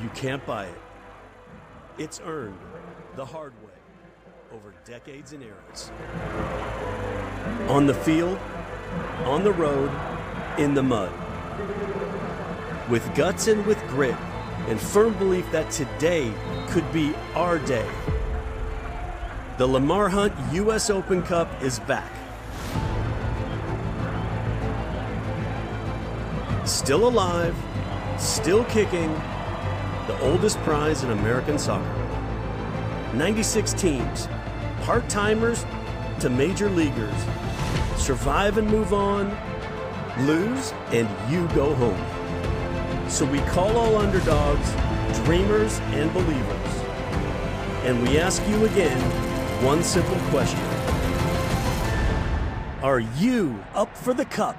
You can't buy it. It's earned the hard way over decades and eras. On the field, on the road, in the mud. With guts and with grit and firm belief that today could be our day. The Lamar Hunt U.S. Open Cup is back. Still alive, still kicking, the oldest prize in American soccer. 96 teams, part-timers to major leaguers. Survive and move on, lose and you go home. So we call all underdogs, dreamers and believers. And we ask you again, one simple question. Are you up for the cup?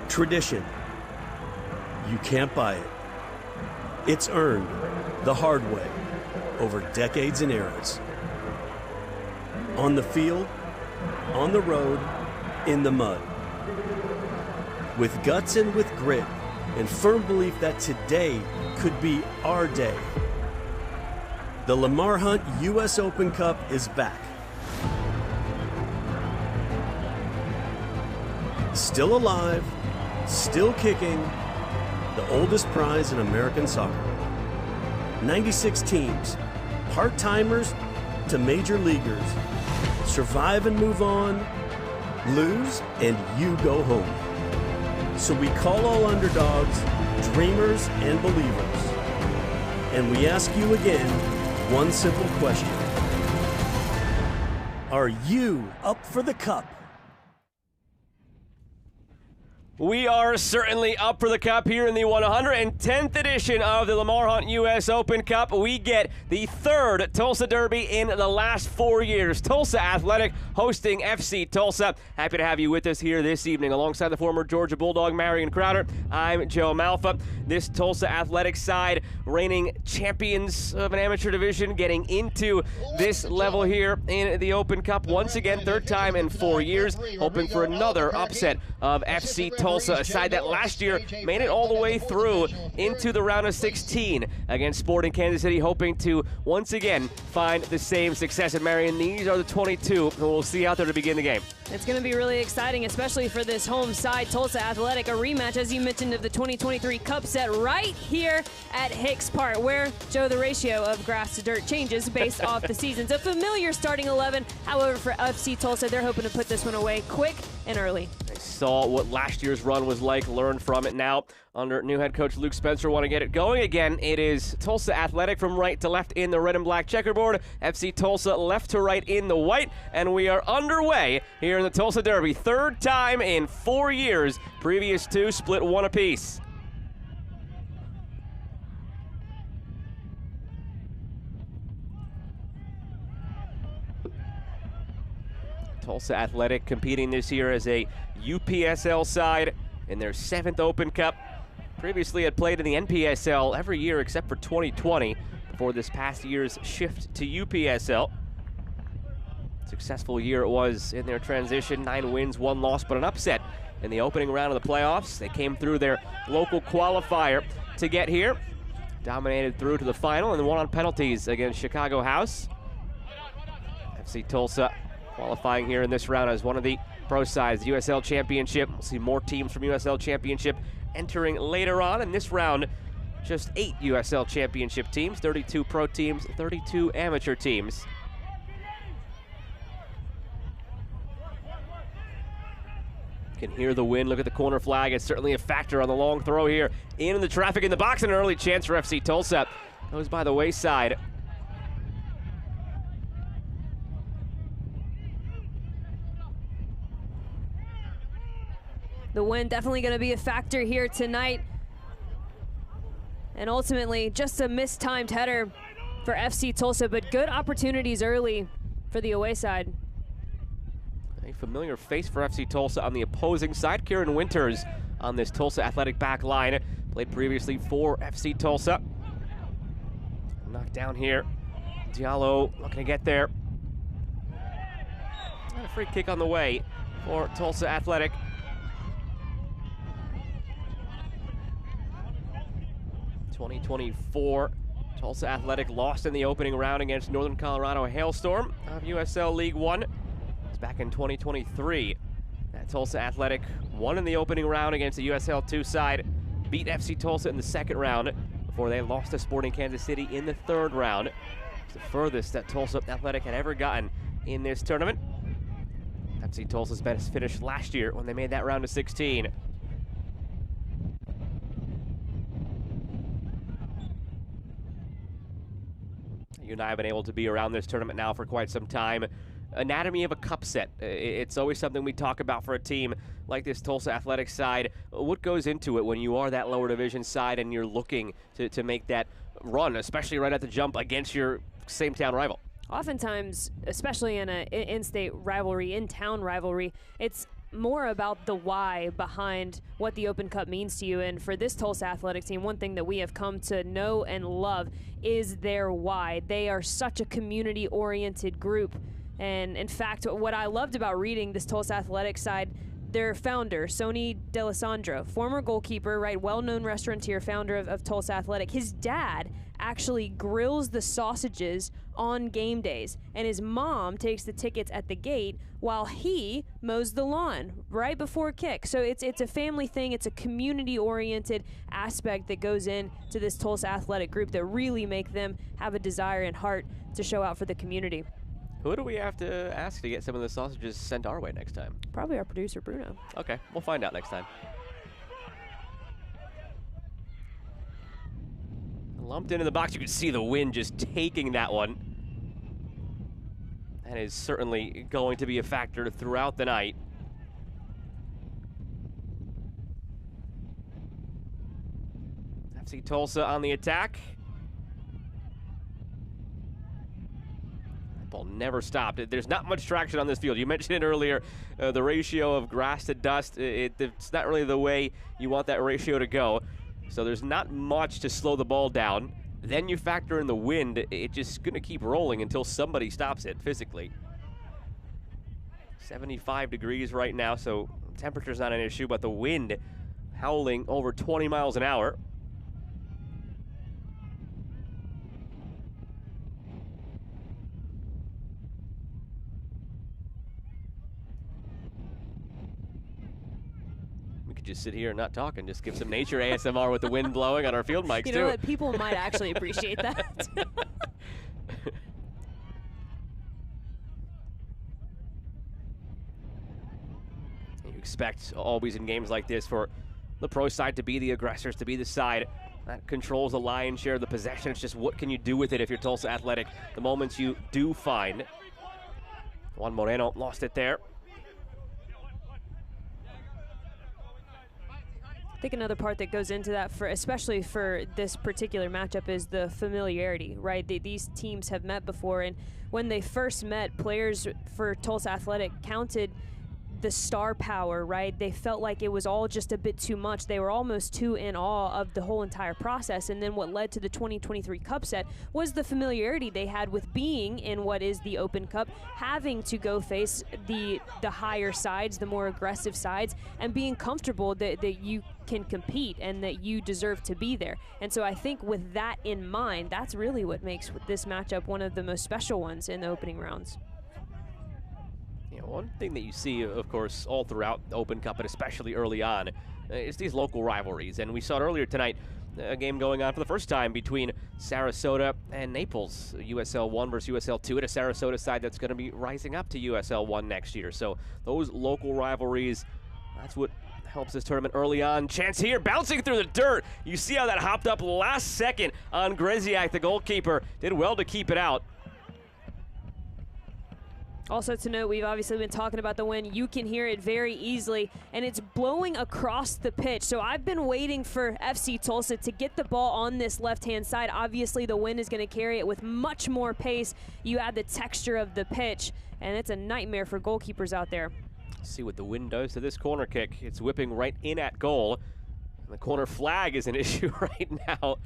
Tradition. You can't buy it. It's earned the hard way over decades and eras. On the field, on the road, in the mud. With guts and with grit and firm belief that today could be our day. The Lamar Hunt U.S. Open Cup is back. Still alive, still kicking, the oldest prize in American soccer. 96 teams, part-timers to major leaguers. Survive and move on, lose and you go home. So we call all underdogs, dreamers and believers. And we ask you again, one simple question. Are you up for the cup? We are certainly up for the cup here in the 110th edition of the Lamar Hunt U.S. Open Cup. We get the third Tulsa Derby in the last 4 years. Tulsa Athletic hosting FC Tulsa. Happy to have you with us here this evening. Alongside the former Georgia Bulldog Marion Crowder, I'm Joe Malfa. This Tulsa Athletic side, reigning champions of an amateur division, getting into this level here in the Open Cup. Once again, third time in 4 years, hoping for another upset of FC Tulsa Tulsa, a side that last year made it all the way through into the round of 16 against Sporting Kansas City, hoping to once again find the same success. And Marion, these are the 22 who we'll see out there to begin the game. It's going to be really exciting, especially for this home side, Tulsa Athletic, a rematch, as you mentioned, of the 2023 Cup set right here at Hicks Park, where, Joe, the ratio of grass to dirt changes based off the seasons. A familiar starting 11, however, for FC Tulsa, they're hoping to put this one away quick and early. They saw what last year's run was like, learned from it. Now, under new head coach Luke Spencer, want to get it going again. It is Tulsa Athletic from right to left in the red and black checkerboard, FC Tulsa left to right in the white, and we are underway here in the Tulsa Derby. Third time in 4 years, previous two split one apiece. Tulsa Athletic competing this year as a UPSL side in their 7th Open Cup. Previously had played in the NPSL every year except for 2020 before this past year's shift to UPSL. Successful year it was in their transition, 9 wins, 1 loss, but an upset in the opening round of the playoffs. They came through their local qualifier to get here, dominated through to the final, and won on penalties against Chicago House. FC Tulsa qualifying here in this round as one of the pro sides, the USL Championship. We'll see more teams from USL Championship entering later on. In this round, just 8 USL Championship teams, 32 pro teams, 32 amateur teams. Can hear the wind, look at the corner flag. It's certainly a factor on the long throw here. In the traffic in the box, and an early chance for FC Tulsa. Goes by the wayside. The wind definitely going to be a factor here tonight. And ultimately, just a mistimed header for FC Tulsa, but good opportunities early for the away side. A familiar face for FC Tulsa on the opposing side. Kieran Winters on this Tulsa Athletic back line. Played previously for FC Tulsa. Knocked down here. Diallo looking to get there. And a free kick on the way for Tulsa Athletic. 2024, Tulsa Athletic lost in the opening round against Northern Colorado Hailstorm of USL League One. It's back in 2023. That Tulsa Athletic won in the opening round against the USL 2 side, beat FC Tulsa in the second round before they lost to Sporting Kansas City in the third round. It's the furthest that Tulsa Athletic had ever gotten in this tournament. FC Tulsa's best finish last year when they made that round of 16. You and I have been able to be around this tournament now for quite some time. Anatomy of a cup set. It's always something we talk about for a team like this Tulsa Athletic side. What goes into it when you are that lower division side and you're looking to make that run, especially right at the jump against your same town rival? Oftentimes, especially in an in-state rivalry, in-town rivalry, it's more about the why behind what the Open Cup means to you. And for this Tulsa Athletic team, one thing that we have come to know and love is their why. They are such a community-oriented group. And in fact, what I loved about reading this Tulsa Athletic side, their founder, Sonny D'Alessandro, former goalkeeper, right, well-known restaurateur, founder of Tulsa Athletic. His dad actually grills the sausages on game days, and his mom takes the tickets at the gate while he mows the lawn right before kick. So it's a family thing. It's a community-oriented aspect that goes into this Tulsa Athletic group that really make them have a desire and heart to show out for the community. Who do we have to ask to get some of the sausages sent our way next time? Probably our producer, Bruno. Okay, we'll find out next time. Lumped into the box, you can see the wind just taking that one. That is certainly going to be a factor throughout the night. FC Tulsa on the attack. Ball never stopped. There's not much traction on this field. You mentioned it earlier, the ratio of grass to dust. It's not really the way you want that ratio to go. So there's not much to slow the ball down. Then you factor in the wind. It's just going to keep rolling until somebody stops it physically. 75 degrees right now, so temperature's not an issue, but the wind howling over 20 miles an hour. We could just sit here and not talk and just give some nature ASMR with the wind blowing on our field mics, You too. know what? People might actually appreciate that. You expect always in games like this for the pro side to be the aggressors, to be the side that controls the lion's share of the possession. It's just what can you do with it if you're Tulsa Athletic? The moments you do find. Juan Moreno lost it there. I think another part that goes into that, especially for this particular matchup, is the familiarity, right? These teams have met before, and when they first met, players for Tulsa Athletic counted the star power, right? They felt like it was all just a bit too much. They were almost too in awe of the whole entire process. And then what led to the 2023 Cup set was the familiarity they had with being in what is the Open Cup, having to go face the higher sides, the more aggressive sides, and being comfortable that you can compete and that you deserve to be there. And so I think with that in mind, that's really what makes this matchup one of the most special ones in the opening rounds. One thing that you see, of course, all throughout the Open Cup, and especially early on, is these local rivalries. And we saw it earlier tonight, a game going on for the first time between Sarasota and Naples, USL 1 versus USL 2, and a Sarasota side that's going to be rising up to USL 1 next year. So those local rivalries, that's what helps this tournament early on. Chance here, bouncing through the dirt. You see how that hopped up last second on Greziak, the goalkeeper. Did well to keep it out. Also to note, we've obviously been talking about the wind. You can hear it very easily, and it's blowing across the pitch. So I've been waiting for FC Tulsa to get the ball on this left-hand side. Obviously, the wind is going to carry it with much more pace. You add the texture of the pitch, and it's a nightmare for goalkeepers out there. See what the wind does to this corner kick. It's whipping right in at goal. And the corner flag is an issue right now.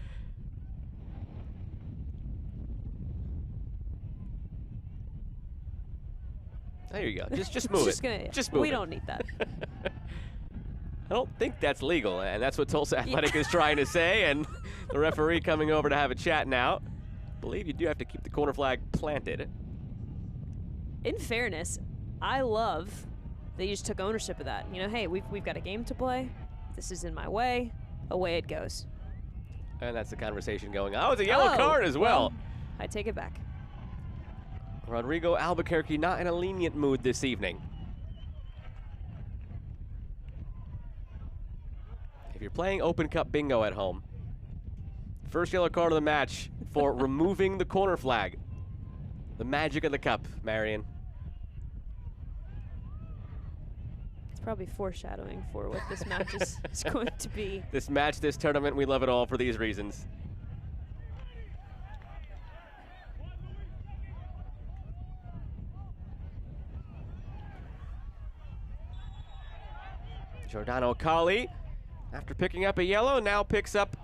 There you go. Just move it. Just move it. We don't need that. I don't think that's legal, and that's what Tulsa Athletic is trying to say, and the referee coming over to have a chat now. I believe you do have to keep the corner flag planted. In fairness, I love that you just took ownership of that. You know, hey, we've got a game to play. This is in my way. Away it goes. And that's the conversation going on. Oh, it's a yellow card as well. I take it back. Rodrigo Albuquerque not in a lenient mood this evening. If you're playing Open Cup bingo at home, first yellow card of the match for removing the corner flag. The magic of the cup, Marion. It's probably foreshadowing for what this match is going to be. This match, this tournament, we love it all for these reasons. Giordano Colli, after picking up a yellow, now picks up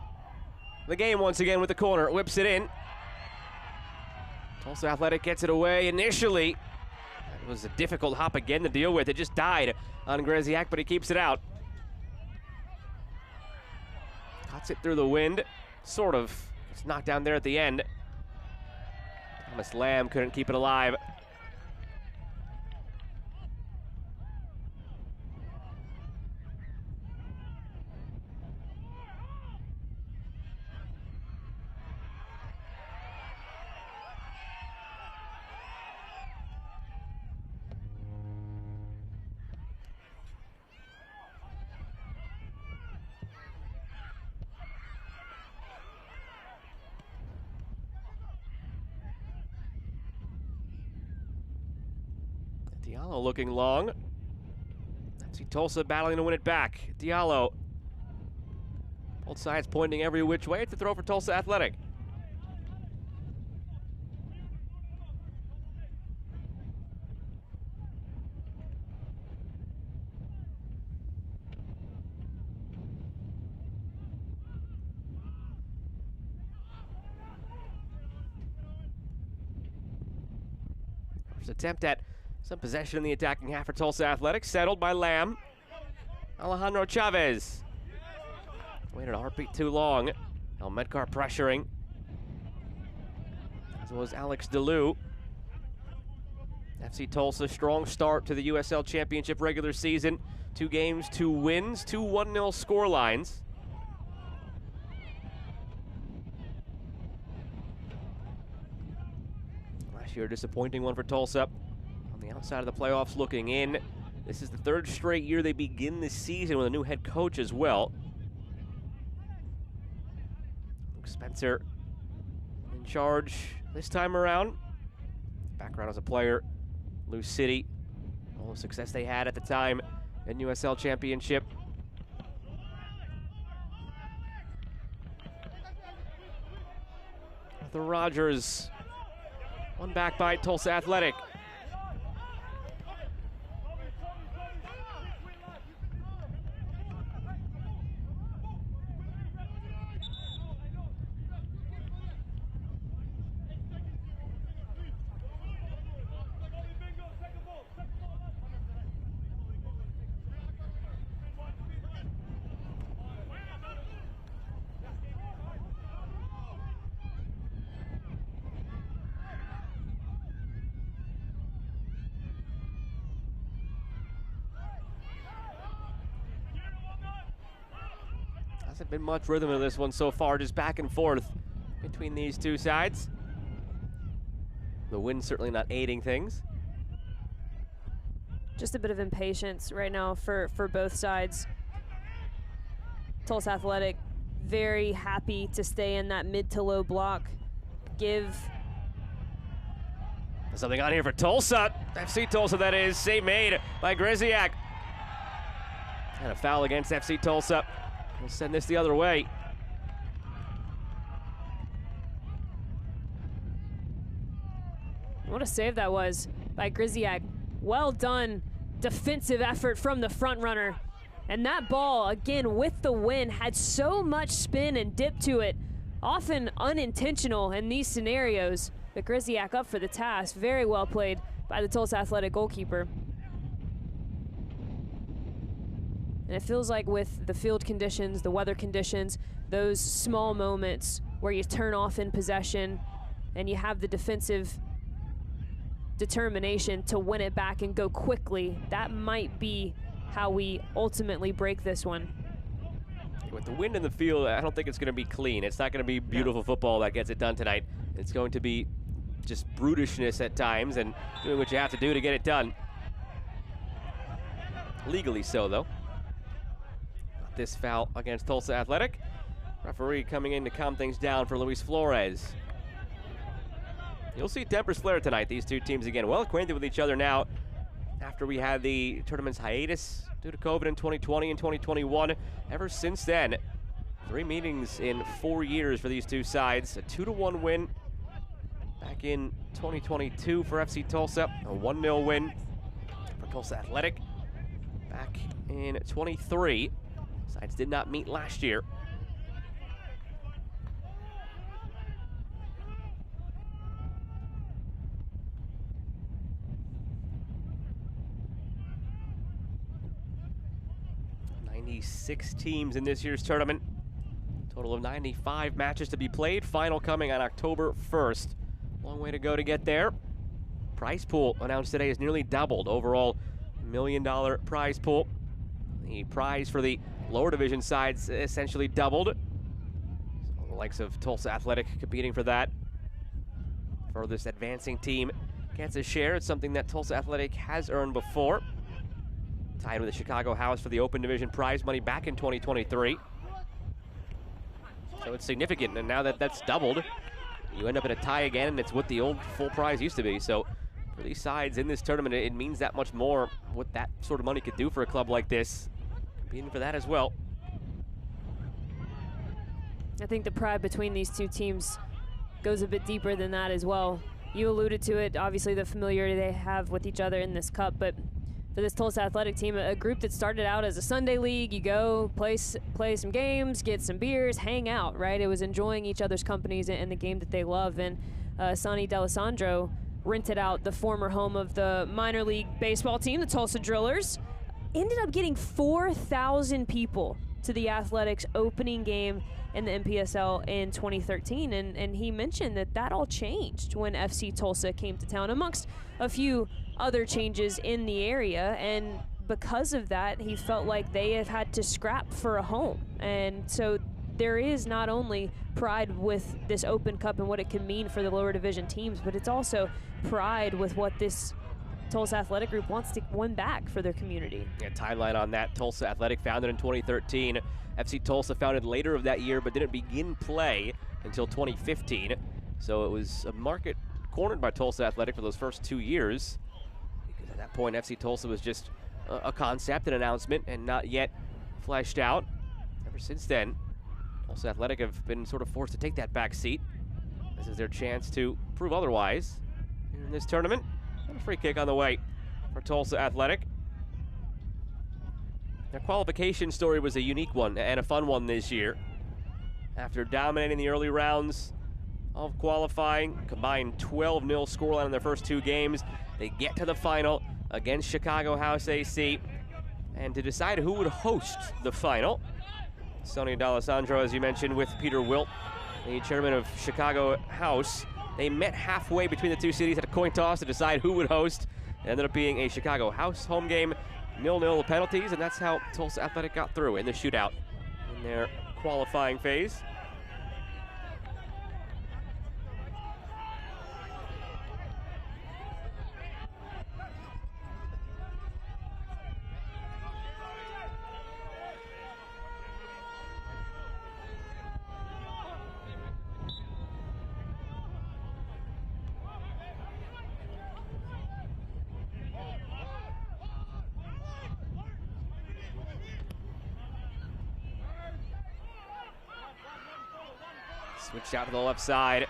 the game once again with the corner. Whips it in. Tulsa Athletic gets it away initially. It was a difficult hop again to deal with. It just died on Greziak, but he keeps it out. Cuts it through the wind. Sort of. It's knocked down there at the end. Thomas Lamb couldn't keep it alive. Diallo looking long. See Tulsa battling to win it back. Diallo. Both sides pointing every which way. It's a throw for Tulsa Athletic. First attempt at some possession in the attacking half for Tulsa Athletics, settled by Lamb. Alejandro Chavez. Waited a heartbeat too long. El Medgar pressuring. As was Alex DeLu. FC Tulsa, strong start to the USL Championship regular season. 2 games, 2 wins, 2 1-0 score lines. Last year, a disappointing one for Tulsa. On the outside of the playoffs looking in. This is the 3rd straight year they begin this season with a new head coach as well. Luke Spencer in charge this time around. Background as a player, Lou City, all the success they had at the time in USL Championship. Arthur Rogers, one back by Tulsa Athletic. Hasn't been much rhythm in this one so far, just back and forth between these two sides. The wind certainly not aiding things. Just a bit of impatience right now for both sides. Tulsa Athletic very happy to stay in that mid to low block. There's something on here for Tulsa. FC Tulsa, that is. Save made by Griziak. And a foul against FC Tulsa. We'll send this the other way. What a save that was by Griziak. Well done defensive effort from the front runner. And that ball, again, with the wind, had so much spin and dip to it. Often unintentional in these scenarios. But Griziak up for the task. Very well played by the Tulsa Athletic goalkeeper. And it feels like with the field conditions, the weather conditions, those small moments where you turn off in possession and you have the defensive determination to win it back and go quickly, that might be how we ultimately break this one. With the wind in the field, I don't think it's going to be clean. It's not going to be beautiful football that gets it done tonight. It's going to be just brutishness at times and doing what you have to do to get it done. Legally so, though. This foul against Tulsa Athletic. Referee coming in to calm things down for Luis Flores. You'll see tempers flare tonight. These two teams, again, well acquainted with each other now after we had the tournament's hiatus due to COVID in 2020 and 2021. Ever since then, 3 meetings in 4 years for these two sides. A 2-1 win back in 2022 for FC Tulsa. A 1-0 win for Tulsa Athletic back in 23. Sides did not meet last year. Six teams in this year's tournament. Total of 95 matches to be played. Final coming on October 1st. Long way to go to get there. Prize pool announced today is nearly doubled. Overall $1 million prize pool. The prize for the lower division sides essentially doubled. So the likes of Tulsa Athletic competing for that. Furthest advancing team gets a share. It's something that Tulsa Athletic has earned before. Tied with the Chicago House for the Open Division prize money back in 2023. So it's significant, and now that that's doubled, you end up in a tie again, and it's what the old full prize used to be. So for these sides in this tournament, it means that much more what that sort of money could do for a club like this. Competing for that as well. I think the pride between these two teams goes a bit deeper than that as well. You alluded to it, obviously the familiarity they have with each other in this cup, but for this Tulsa Athletic team, a group that started out as a Sunday league, you go play some games, get some beers, hang out, right? It was enjoying each other's companies and the game that they love. And Sonny D'Alessandro rented out the former home of the minor league baseball team, the Tulsa Drillers, ended up getting 4,000 people to the Athletics opening game in the NPSL in 2013, and he mentioned that all changed when FC Tulsa came to town, amongst a few other changes in the area, and because of that, he felt like they have had to scrap for a home. And so there is not only pride with this Open Cup and what it can mean for the lower division teams, but it's also pride with what this Tulsa Athletic Group wants to win back for their community. Yeah, timeline on that. Tulsa Athletic founded in 2013. FC Tulsa founded later of that year, but didn't begin play until 2015. So it was a market cornered by Tulsa Athletic for those first 2 years, because at that point FC Tulsa was just a concept, an announcement, and not yet fleshed out. Ever since then, Tulsa Athletic have been sort of forced to take that back seat. This is their chance to prove otherwise in this tournament. And a free kick on the way for Tulsa Athletic. Their qualification story was a unique one and a fun one this year. After dominating the early rounds of qualifying, combined 12-0 scoreline in their first 2 games, they get to the final against Chicago House AC. And to decide who would host the final, Sonny D'Alessandro, as you mentioned, with Peter Wilt, the chairman of Chicago House, they met halfway between the two cities at a coin toss to decide who would host. It ended up being a Chicago House home game, 0-0 penalties, and that's how Tulsa Athletic got through in the shootout in their qualifying phase. Switched out to the left side.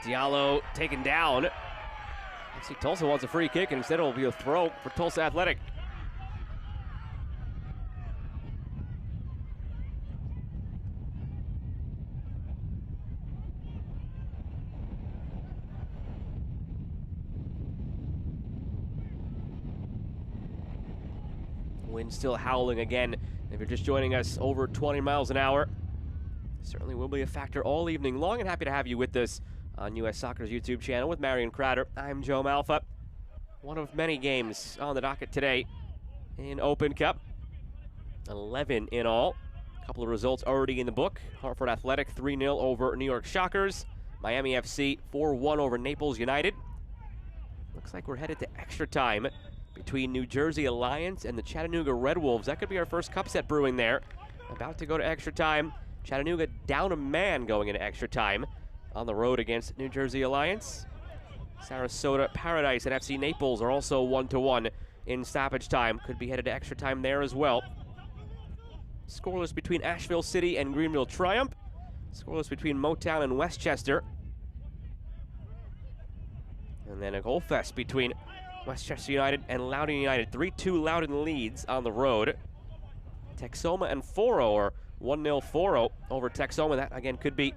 Diallo taken down. FC Tulsa wants a free kick, and instead it will be a throw for Tulsa Athletic. Wind still howling again. If you're just joining us, over 20 miles an hour. Certainly will be a factor all evening long, and happy to have you with us on U.S. Soccer's YouTube channel with Marion Crowder. I'm Joe Malfa. One of many games on the docket today in Open Cup. 11 in all. A couple of results already in the book. Hartford Athletic 3-0 over New York Shockers. Miami FC 4-1 over Naples United. Looks like we're headed to extra time between New Jersey Alliance and the Chattanooga Red Wolves. That could be our first cup set brewing there. About to go to extra time. Chattanooga down a man going into extra time on the road against New Jersey Alliance. Sarasota Paradise and FC Naples are also 1-1 in stoppage time. Could be headed to extra time there as well. Scoreless between Asheville City and Greenville Triumph. Scoreless between Motown and Westchester. And then a goal fest between Westchester United and Loudoun United. 3-2 Loudoun leads on the road. Texoma and Foro are 1-0 Foro over Texoma. That, again, could be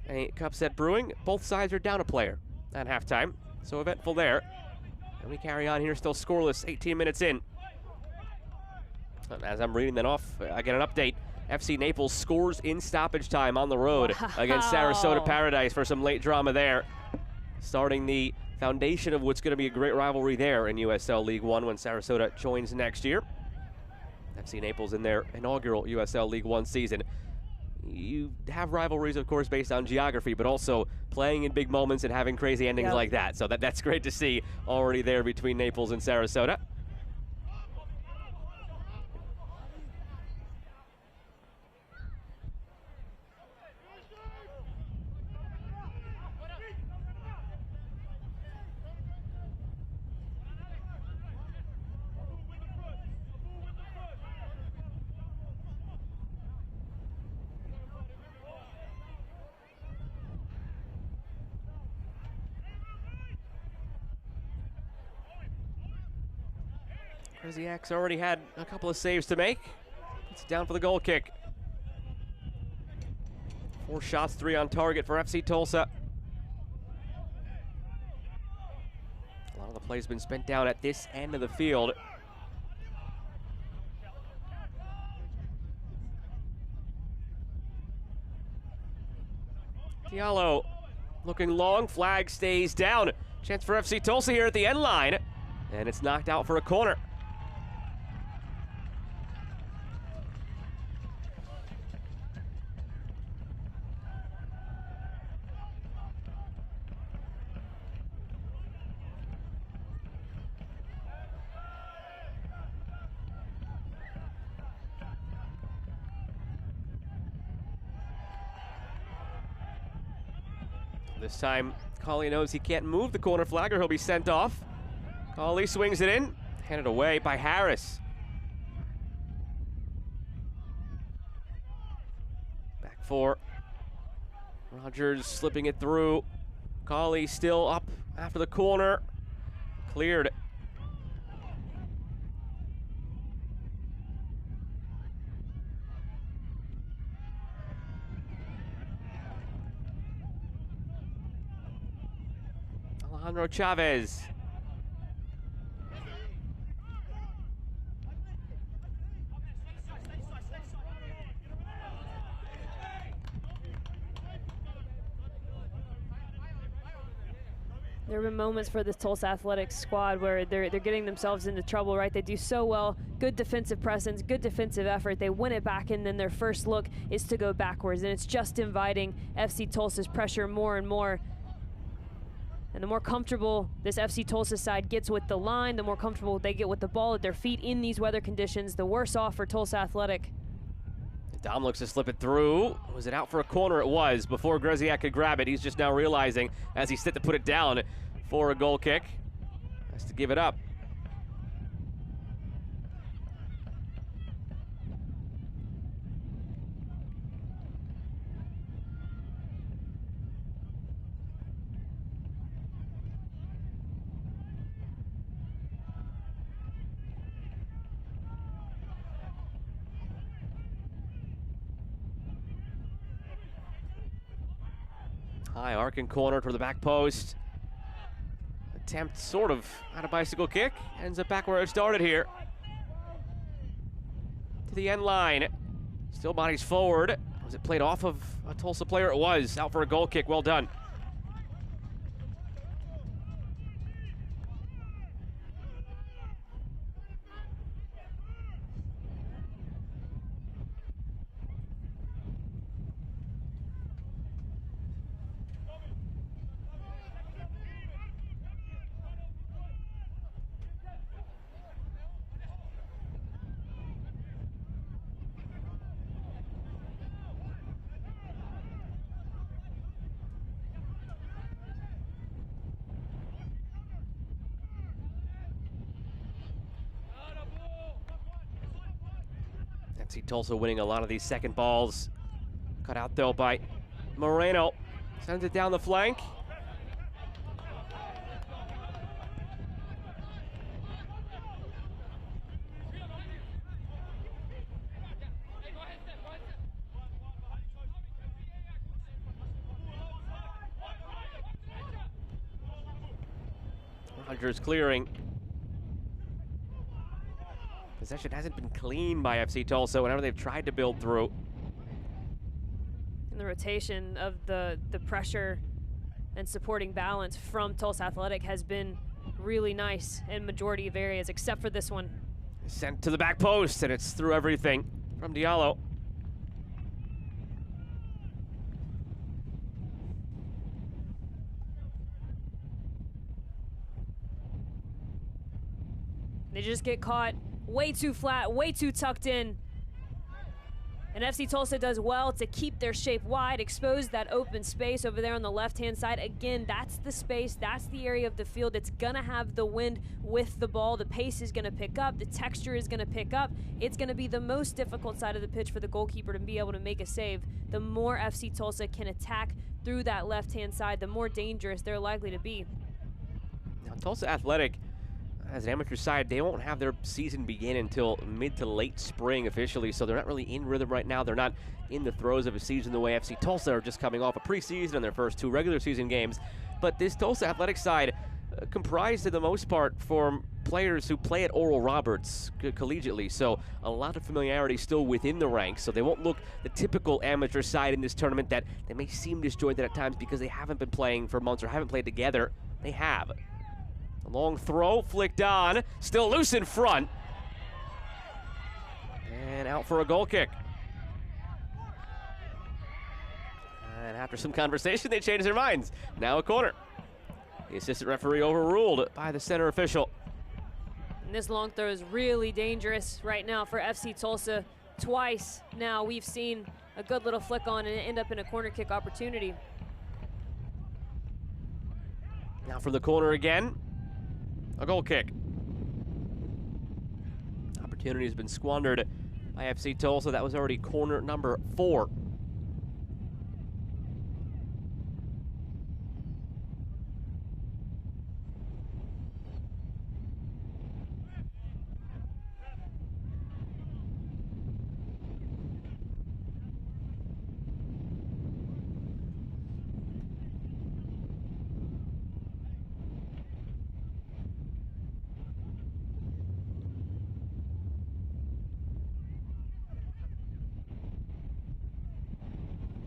a cup set brewing. Both sides are down a player at halftime, so eventful there. And we carry on here, still scoreless, 18 minutes in. And as I'm reading that off, I get an update. FC Naples scores in stoppage time on the road against Sarasota Paradise for some late drama there. Starting the foundation of what's going to be a great rivalry there in USL League One when Sarasota joins next year. FC Naples in their inaugural USL League One season. You have rivalries, of course, based on geography, but also playing in big moments and having crazy endings like that. So that's great to see already there between Naples and Sarasota. Krzyzak's already had a couple of saves to make. It's down for the goal kick. 4 shots, 3 on target for FC Tulsa. A lot of the play has been spent down at this end of the field. Diallo looking long, flag stays down. Chance for FC Tulsa here at the end line, and it's knocked out for a corner. This time, Colley knows he can't move the corner flag or he'll be sent off. Colley swings it in, handed away by Harris. Back four. Rogers slipping it through. Colley still up after the corner. Cleared. Alejandro Chavez. There have been moments for this Tulsa Athletics squad where they're getting themselves into trouble, right? They do so well, good defensive presence, good defensive effort. They win it back, and then their first look is to go backwards, and it's just inviting FC Tulsa's pressure more and more. And the more comfortable this FC Tulsa side gets with the line, the more comfortable they get with the ball at their feet in these weather conditions, the worse off for Tulsa Athletic. Dom looks to slip it through. Was it out for a corner? It was. Before Greziak could grab it, he's just now realizing as he's set to put it down for a goal kick. Has to give it up. High arc and corner toward the back post. Attempt sort of at a bicycle kick. Ends up back where it started here. To the end line. Still bodies forward. Was it played off of a Tulsa player? It was. Out for a goal kick. Well done. FC Tulsa winning a lot of these second balls. Cut out though by Moreno. Sends it down the flank. Rogers clearing. Possession hasn't been clean by FC Tulsa whenever they've tried to build through. And the rotation of the pressure and supporting balance from Tulsa Athletic has been really nice in majority of areas, except for this one. Sent to the back post, and it's through everything from Diallo. They just get caught way too flat, way too tucked in. And FC Tulsa does well to keep their shape wide, expose that open space over there on the left-hand side. Again, that's the space, that's the area of the field that's gonna have the wind with the ball. The pace is gonna pick up, the texture is gonna pick up. It's gonna be the most difficult side of the pitch for the goalkeeper to be able to make a save. The more FC Tulsa can attack through that left-hand side, the more dangerous they're likely to be. Now, Tulsa Athletic, as an amateur side, they won't have their season begin until mid to late spring officially, so they're not really in rhythm right now. They're not in the throes of a season the way FC Tulsa are just coming off a preseason and their first two regular season games. But this Tulsa Athletic side, comprised for the most part for players who play at Oral Roberts collegiately, so a lot of familiarity still within the ranks, so they won't look the typical amateur side in this tournament that they may seem disjointed at times because they haven't been playing for months or haven't played together. They have. A long throw, flicked on, still loose in front. And out for a goal kick. And after some conversation, they changed their minds. Now a corner. The assistant referee overruled by the center official. And this long throw is really dangerous right now for FC Tulsa. Twice now we've seen a good little flick on and end up in a corner kick opportunity. Now from the corner again, a goal kick. Opportunity has been squandered by FC Tulsa. That was already corner number 4.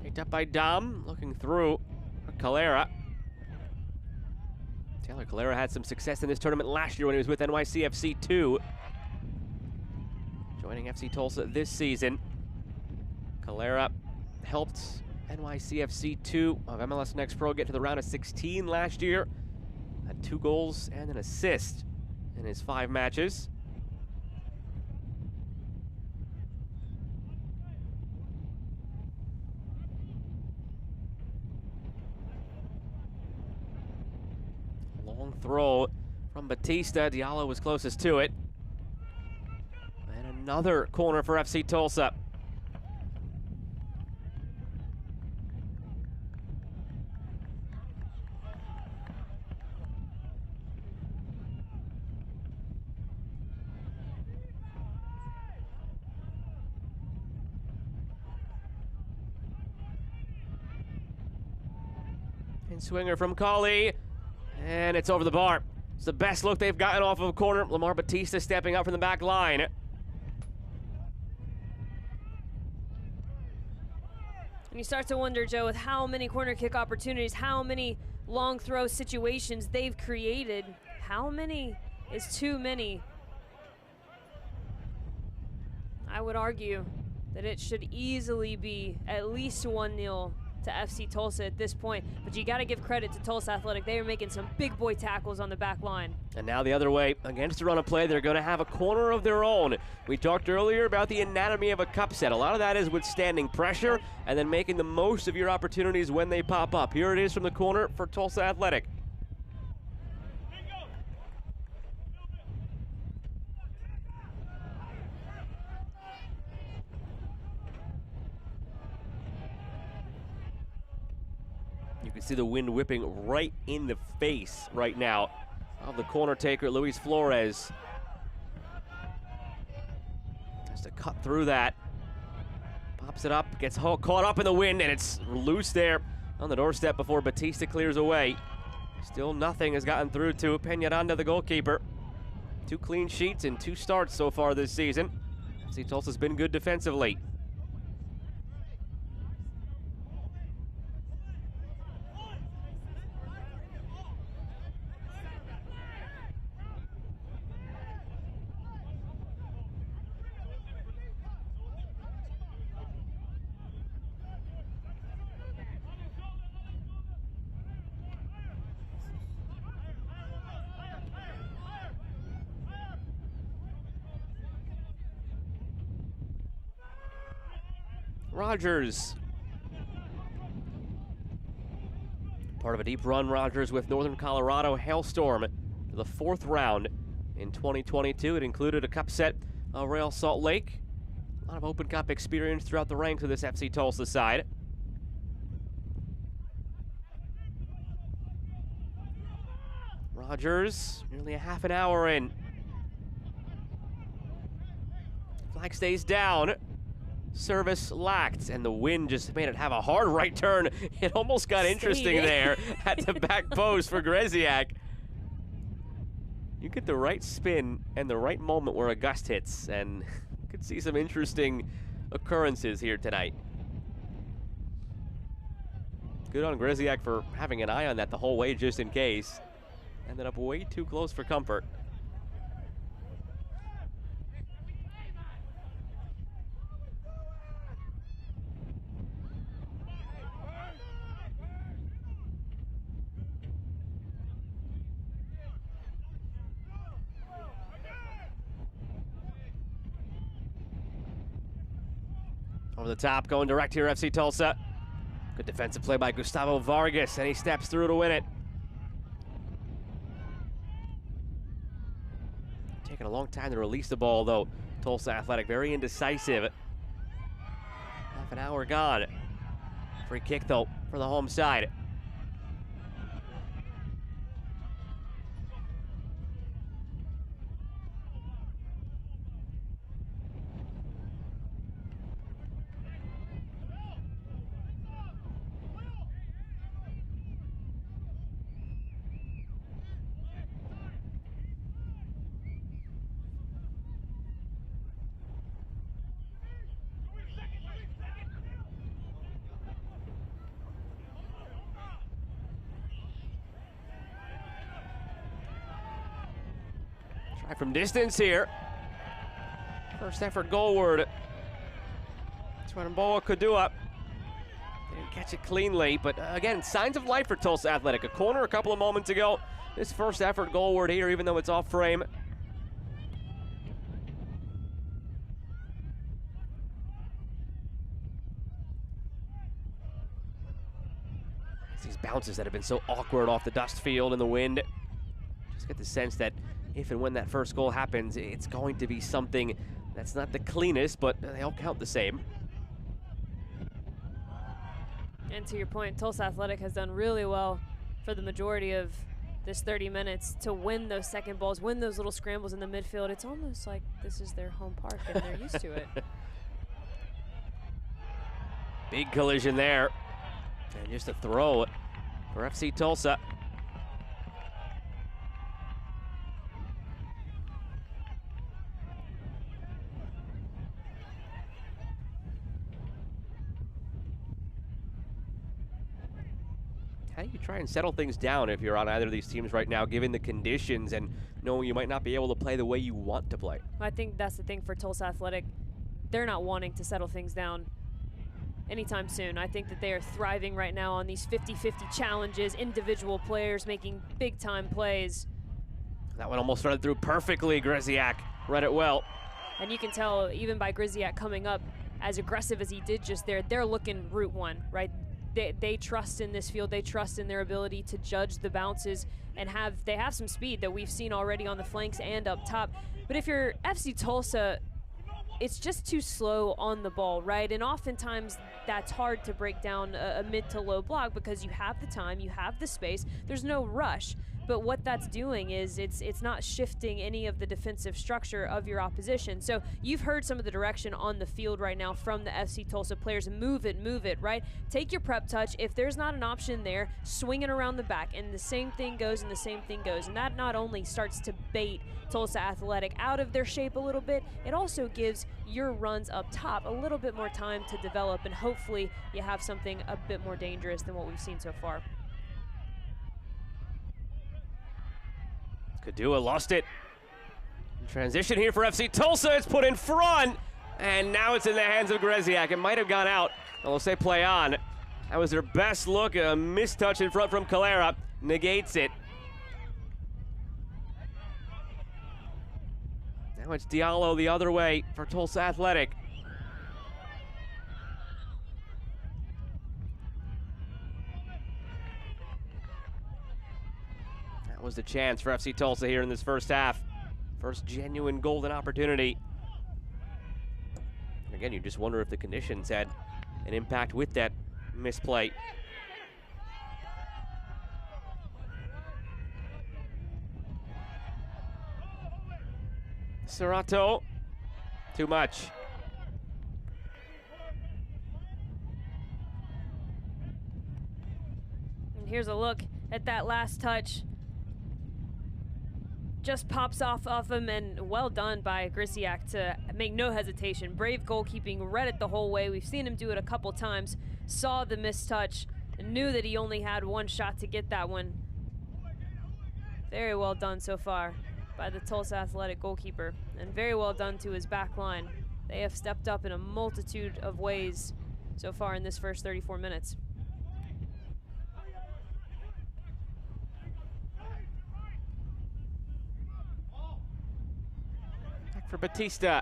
Picked up by Dom, looking through for Calera. Taylor Calera had some success in this tournament last year when he was with NYCFC 2. Joining FC Tulsa this season. Calera helped NYCFC 2 of MLS Next Pro get to the round of 16 last year. Had 2 goals and an assist in his 5 matches. Long throw from Batista. Diallo was closest to it. And another corner for FC Tulsa. And swinger from Colley. And it's over the bar. It's the best look they've gotten off of a corner. Lamar Batista stepping up from the back line. And you start to wonder, Joe, with how many corner kick opportunities, how many long throw situations they've created, how many is too many? I would argue that it should easily be at least 1-0 to FC Tulsa at this point, but you got to give credit to Tulsa Athletic. They are making some big boy tackles on the back line. And now the other way, against the run of play, they're going to have a corner of their own. We talked earlier about the anatomy of a cup set. A lot of that is withstanding pressure and then making the most of your opportunities when they pop up. Here it is from the corner for Tulsa Athletic. You can see the wind whipping right in the face right now of the corner taker, Luis Flores. Has to cut through that. Pops it up, gets caught up in the wind, and it's loose there on the doorstep before Batista clears away. Still nothing has gotten through to Peñaranda, the goalkeeper. 2 clean sheets and 2 starts so far this season. FC Tulsa's been good defensively. Rogers. Part of a deep run, Rogers, with Northern Colorado Hailstorm to the 4th round in 2022. It included a cup set of Real Salt Lake. A lot of Open Cup experience throughout the ranks of this FC Tulsa side. Rogers, nearly a half an hour in. Flag stays down. Service lacked, and the wind just made it have a hard right turn. It almost got interesting there at the back post for Greziak. You get the right spin and the right moment where a gust hits, and you could see some interesting occurrences here tonight. Good on Grzyak for having an eye on that the whole way just in case. Ended up way too close for comfort. Over the top, going direct here, FC Tulsa. Good defensive play by Gustavo Vargas, and he steps through to win it. Taking a long time to release the ball, though. Tulsa Athletic very indecisive. Half an hour gone. Free kick, though, for the home side. From distance here. First effort goalward. Twanamboa Kadua. Didn't catch it cleanly, but again, signs of life for Tulsa Athletic. A corner a couple of moments ago. This first effort goalward here, even though it's off frame. It's these bounces that have been so awkward off the dust field in the wind. Just get the sense that if and when that first goal happens, it's going to be something that's not the cleanest, but they all count the same. And to your point, Tulsa Athletic has done really well for the majority of this 30 minutes to win those second balls, win those little scrambles in the midfield. It's almost like this is their home park and they're used to it. Big collision there. And just a throw for FC Tulsa. How do you try and settle things down if you're on either of these teams right now, given the conditions and knowing you might not be able to play the way you want to play? I think that's the thing for Tulsa Athletic. They're not wanting to settle things down anytime soon. I think that they are thriving right now on these 50-50 challenges, individual players making big-time plays. That one almost started through perfectly. Grzyak read it well. And you can tell, even by Grzyak coming up as aggressive as he did just there, they're looking route one, right? They trust in this field. They trust in their ability to judge the bounces and they have some speed that we've seen already on the flanks and up top. But if you're FC Tulsa, it's just too slow on the ball, right? And oftentimes that's hard to break down a mid to low block because you have the time, you have the space, there's no rush. But what that's doing is it's not shifting any of the defensive structure of your opposition. So you've heard some of the direction on the field right now from the FC Tulsa players. Move it, right? Take your prep touch. If there's not an option there, swing it around the back. And the same thing goes and the same thing goes. And that not only starts to bait Tulsa Athletic out of their shape a little bit, it also gives your runs up top a little bit more time to develop. And hopefully you have something a bit more dangerous than what we've seen so far. Kadua lost it. Transition here for FC Tulsa. It's put in front, and now it's in the hands of Grzyak. It might have gone out. They'll say play on. That was their best look. A mistouch in front from Calera negates it. Now it's Diallo the other way for Tulsa Athletic. That was the chance for FC Tulsa here in this first half. First genuine golden opportunity. And again, you just wonder if the conditions had an impact with that misplay. Serrato, too much. And here's a look at that last touch. just pops off him, and well done by Grisiak to make no hesitation. Brave goalkeeping, read it the whole way. We've seen him do it a couple times, saw the missed touch, and knew that he only had one shot to get that one. Very well done so far by the Tulsa Athletic goalkeeper, and very well done to his back line. They have stepped up in a multitude of ways so far in this first 34 minutes. For Batista.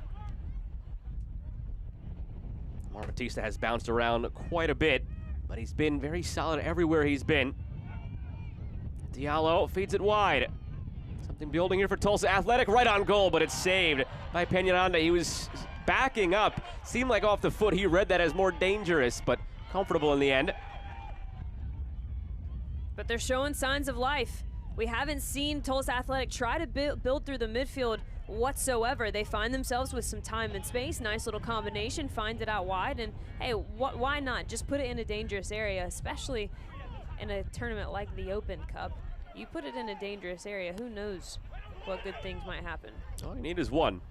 Lamar Batista has bounced around quite a bit, but he's been very solid everywhere he's been. Diallo feeds it wide. Something building here for Tulsa Athletic, right on goal, but it's saved by Peñaranda. He was backing up. Seemed like off the foot. He read that as more dangerous, but comfortable in the end. But they're showing signs of life. We haven't seen Tulsa Athletic try to build through the midfield whatsoever. They find themselves with some time and space, nice little combination, find it out wide, and hey, why not? Just put it in a dangerous area, especially in a tournament like the Open Cup. You put it in a dangerous area, who knows what good things might happen. All you need is one.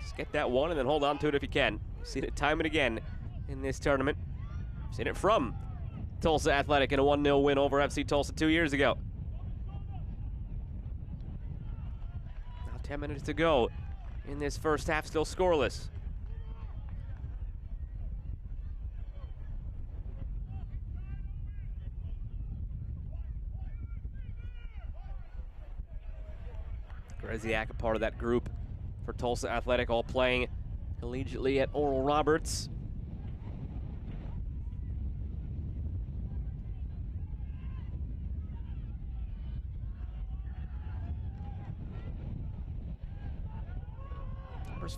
Just get that one and then hold on to it if you can. Seen it time and again in this tournament. Seen it from Tulsa Athletic in a 1-0 win over FC Tulsa 2 years ago. 10 minutes to go in this first half, still scoreless. Grisiak, a part of that group for Tulsa Athletic, all playing collegiately at Oral Roberts.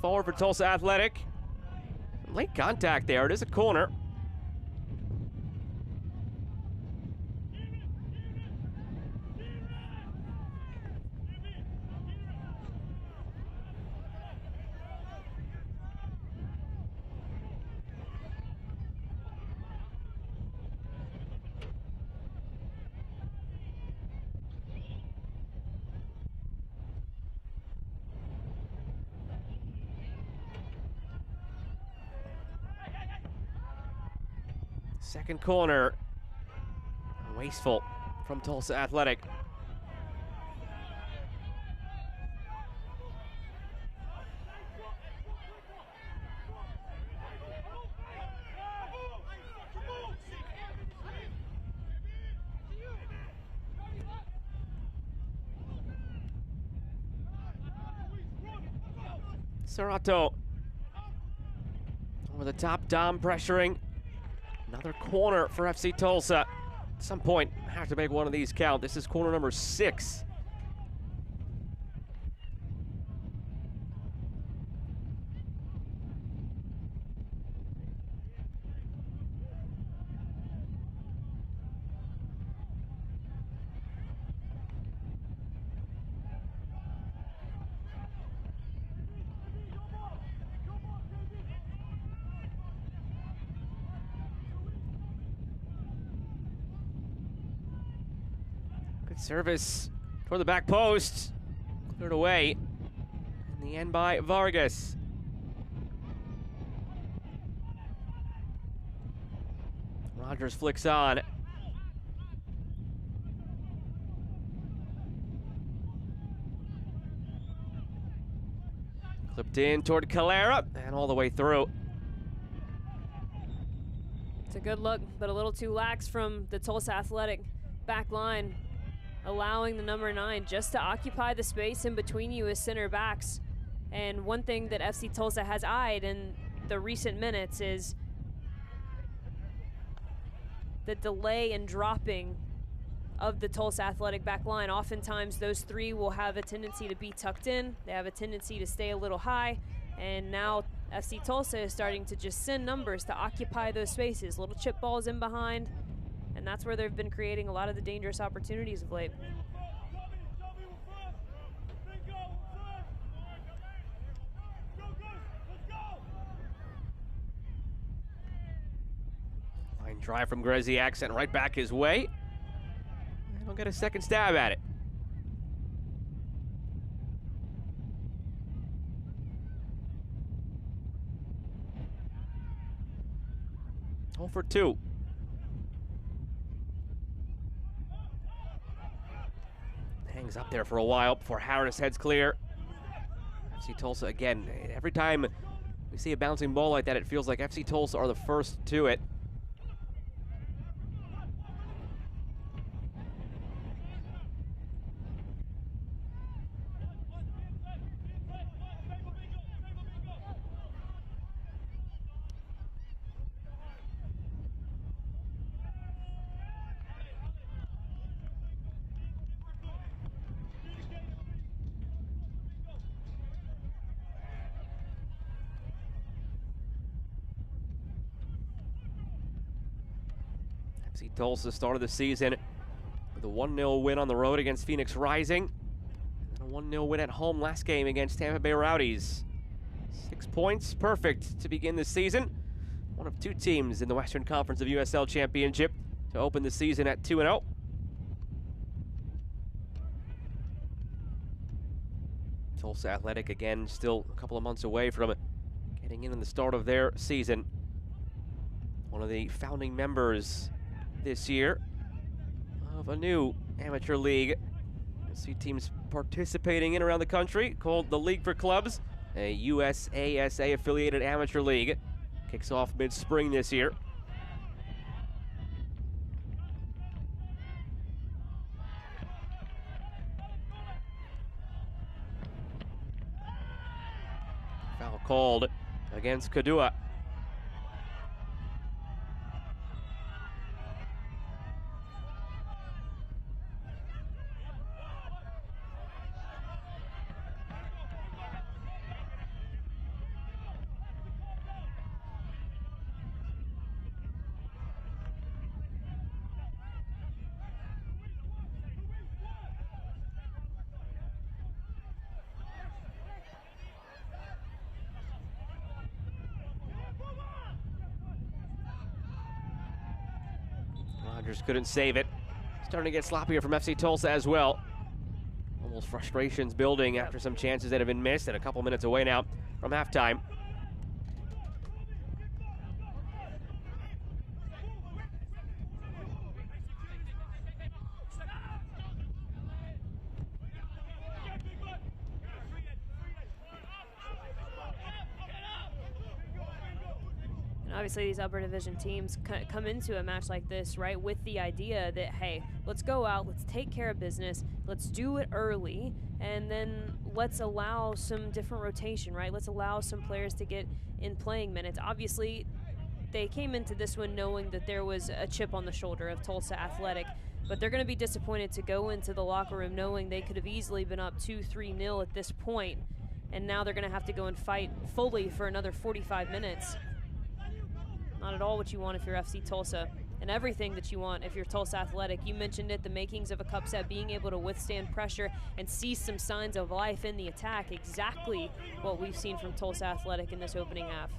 Forward for Tulsa Athletic. Late contact there. It is a corner. Second corner, wasteful from Tulsa Athletic. Serrato over the top, Dom pressuring. Another corner for FC Tulsa. At some point, have to make one of these count. This is corner number 6. Good service toward the back post. Cleared away in the end by Vargas. Rogers flicks on. Clipped in toward Calera and all the way through. It's a good look, but a little too lax from the Tulsa Athletic back line, allowing the number 9 just to occupy the space in between you as center backs. And one thing that FC Tulsa has eyed in the recent minutes is the delay in dropping of the Tulsa Athletic back line. Oftentimes those 3 will have a tendency to be tucked in. They have a tendency to stay a little high. And now FC Tulsa is starting to just send numbers to occupy those spaces. Little chip balls in behind. And that's where they've been creating a lot of the dangerous opportunities of late. Line drive from Grisiak, sent right back his way. And he'll get a second stab at it. 0 for 2. Hangs up there for a while before Harris heads clear. FC Tulsa again. Every time we see a bouncing ball like that, it feels like FC Tulsa are the first to it. FC Tulsa started the season with a 1-0 win on the road against Phoenix Rising, and then a 1-0 win at home last game against Tampa Bay Rowdies. 6 points, perfect to begin the season. One of 2 teams in the Western Conference of USL Championship to open the season at 2-0. Tulsa Athletic again still a couple of months away from getting in the start of their season. One of the founding members this year of a new amateur league. You'll see teams participating in around the country called the League for Clubs, a USASA affiliated amateur league. Kicks off mid-spring this year. Foul called against Kadua. Rogers couldn't save it. Starting to get sloppier from FC Tulsa as well. Almost frustrations building after some chances that have been missed, and a couple minutes away now from halftime. Obviously, these upper division teams come into a match like this, right, with the idea that, hey, let's go out, let's take care of business, let's do it early, and then let's allow some different rotation, right? Let's allow some players to get in playing minutes. Obviously, they came into this one knowing that there was a chip on the shoulder of Tulsa Athletic, but they're going to be disappointed to go into the locker room knowing they could have easily been up 2-3-0 at this point, and now they're going to have to go and fight fully for another 45 minutes. Not at all what you want if you're FC Tulsa, and everything that you want if you're Tulsa Athletic. You mentioned it, the makings of a cup set, being able to withstand pressure and see some signs of life in the attack. Exactly what we've seen from Tulsa Athletic in this opening half.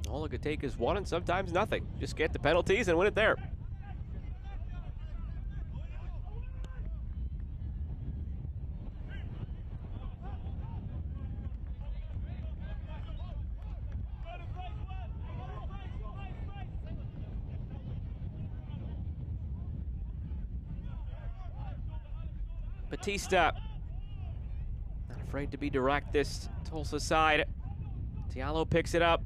All it could take is one and sometimes nothing. Just get the penalties and win it there. Batista, not afraid to be direct this Tulsa side. Diallo picks it up.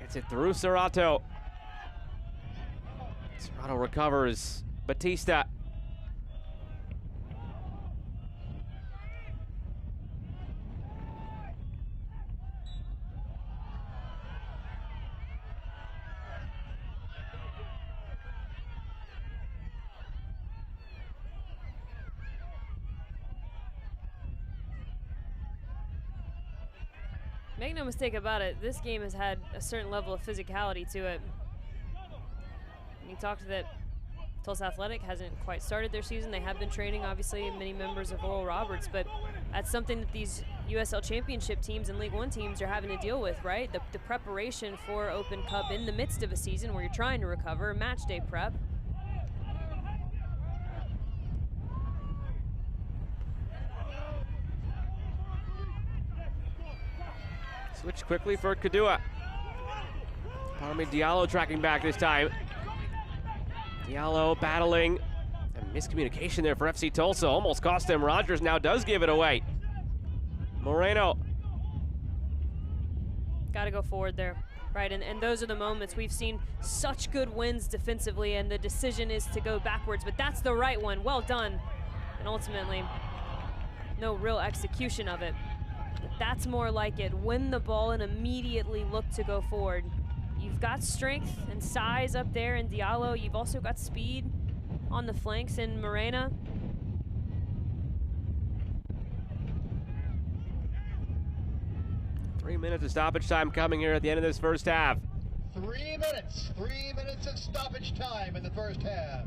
Gets it through Serrato. Serrato recovers. Batista. Make no mistake about it, this game has had a certain level of physicality to it. You talked that Tulsa Athletic hasn't quite started their season. They have been training, obviously, many members of Oral Roberts, but that's something that these USL Championship teams and League One teams are having to deal with, right? The preparation for Open Cup in the midst of a season where you're trying to recover, match day prep. Switch quickly for Kadua. Parmi Diallo tracking back this time. Diallo battling. A miscommunication there for FC Tulsa. Almost cost him. Rogers now does give it away. Moreno. Got to go forward there, right? And those are the moments we've seen such good wins defensively, and the decision is to go backwards, but that's the right one. Well done. And ultimately, no real execution of it. But that's more like it. Win the ball and immediately look to go forward. You've got strength and size up there in Diallo. You've also got speed on the flanks in Morena. 3 minutes of stoppage time coming here at the end of this first half. 3 minutes. 3 minutes of stoppage time in the first half.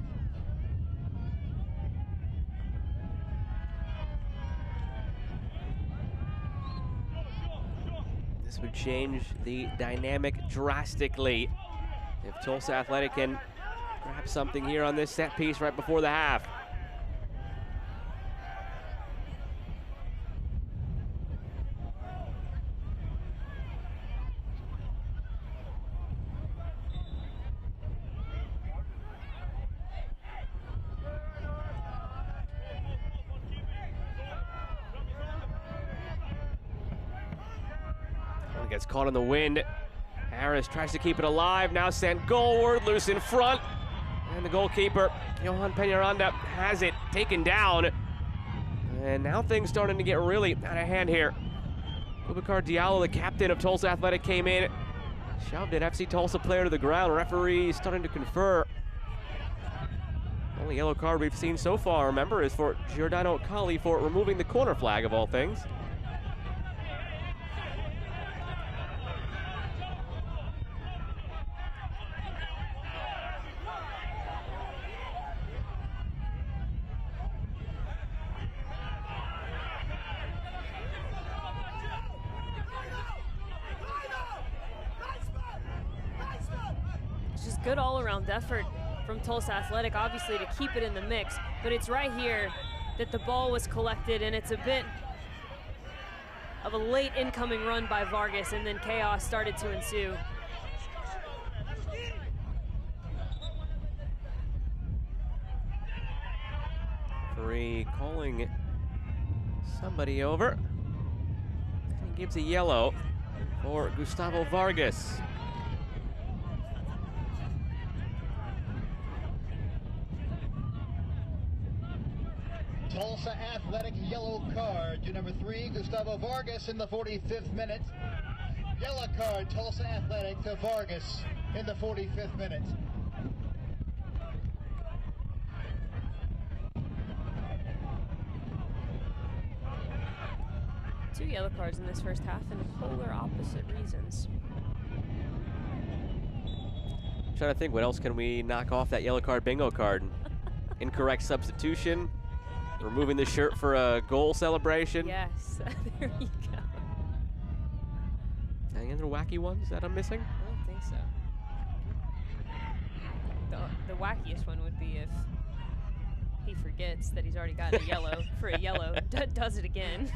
This would change the dynamic drastically if Tulsa Athletic can grab something here on this set piece right before the half. Gets caught in the wind. Harris tries to keep it alive, now sent goalward, loose in front. And the goalkeeper, Johan Peñaranda, has it taken down. And now things starting to get really out of hand here. Boubacar Diallo, the captain of Tulsa Athletic, came in, shoved an FC Tulsa player to the ground. Referee starting to confer. Only yellow card we've seen so far, remember, is for Giordano Colli for removing the corner flag of all things. Good all-around effort from Tulsa Athletic, obviously, to keep it in the mix, but it's right here that the ball was collected, and it's a bit of a late incoming run by Vargas, and then chaos started to ensue. Referee calling somebody over, and he gives a yellow for Gustavo Vargas. Tulsa Athletic yellow card to number 3, Gustavo Vargas in the 45th minute. Yellow card, Tulsa Athletic to Vargas in the 45th minute. Two yellow cards in this first half, and polar opposite reasons. I'm trying to think, what else can we knock off that yellow card bingo card? Incorrect substitution. Removing the shirt for a goal celebration. Yes, there you go. Any other wacky ones that I'm missing? I don't think so. The wackiest one would be if he forgets that he's already gotten a yellow for a yellow, does it again.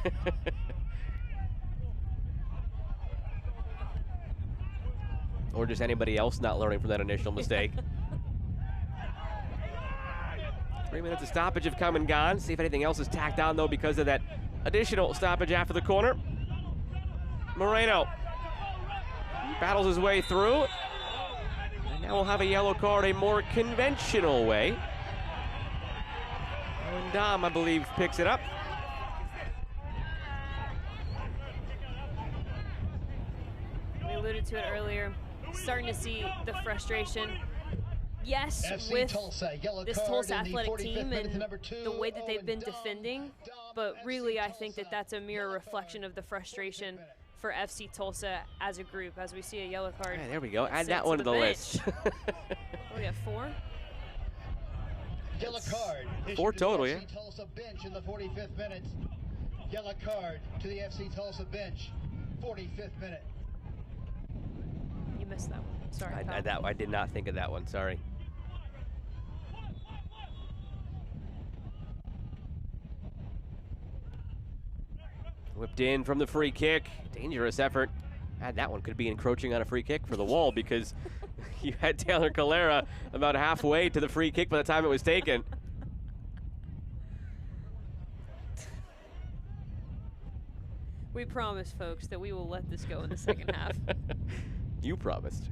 Or just anybody else not learning from that initial mistake. 3 minutes of stoppage have come and gone. See if anything else is tacked on, though, because of that additional stoppage after the corner. Moreno battles his way through. And now we'll have a yellow card a more conventional way. And Dom, I believe, picks it up. We alluded to it earlier. Starting to see the frustration. Yes, FC with Tulsa, this Tulsa Athletic team and the way that they've been defending, but really I think that that's a mere reflection of the frustration for FC Tulsa as a group, as we see a yellow card. Right, there we go. Add that one to the list. We have 4? Yellow card. 4 total, yeah. FC Tulsa bench in the 45th minute. Yellow card to the FC Tulsa bench, 45th minute. You missed that one. Sorry, I did not think of that one. Sorry. Whipped in from the free kick. Dangerous effort And that one could be encroaching on a free kick for the wall because you had Taylor Calera about halfway to the free kick by the time it was taken. We promise, folks, that we will let this go in the second half. You promised.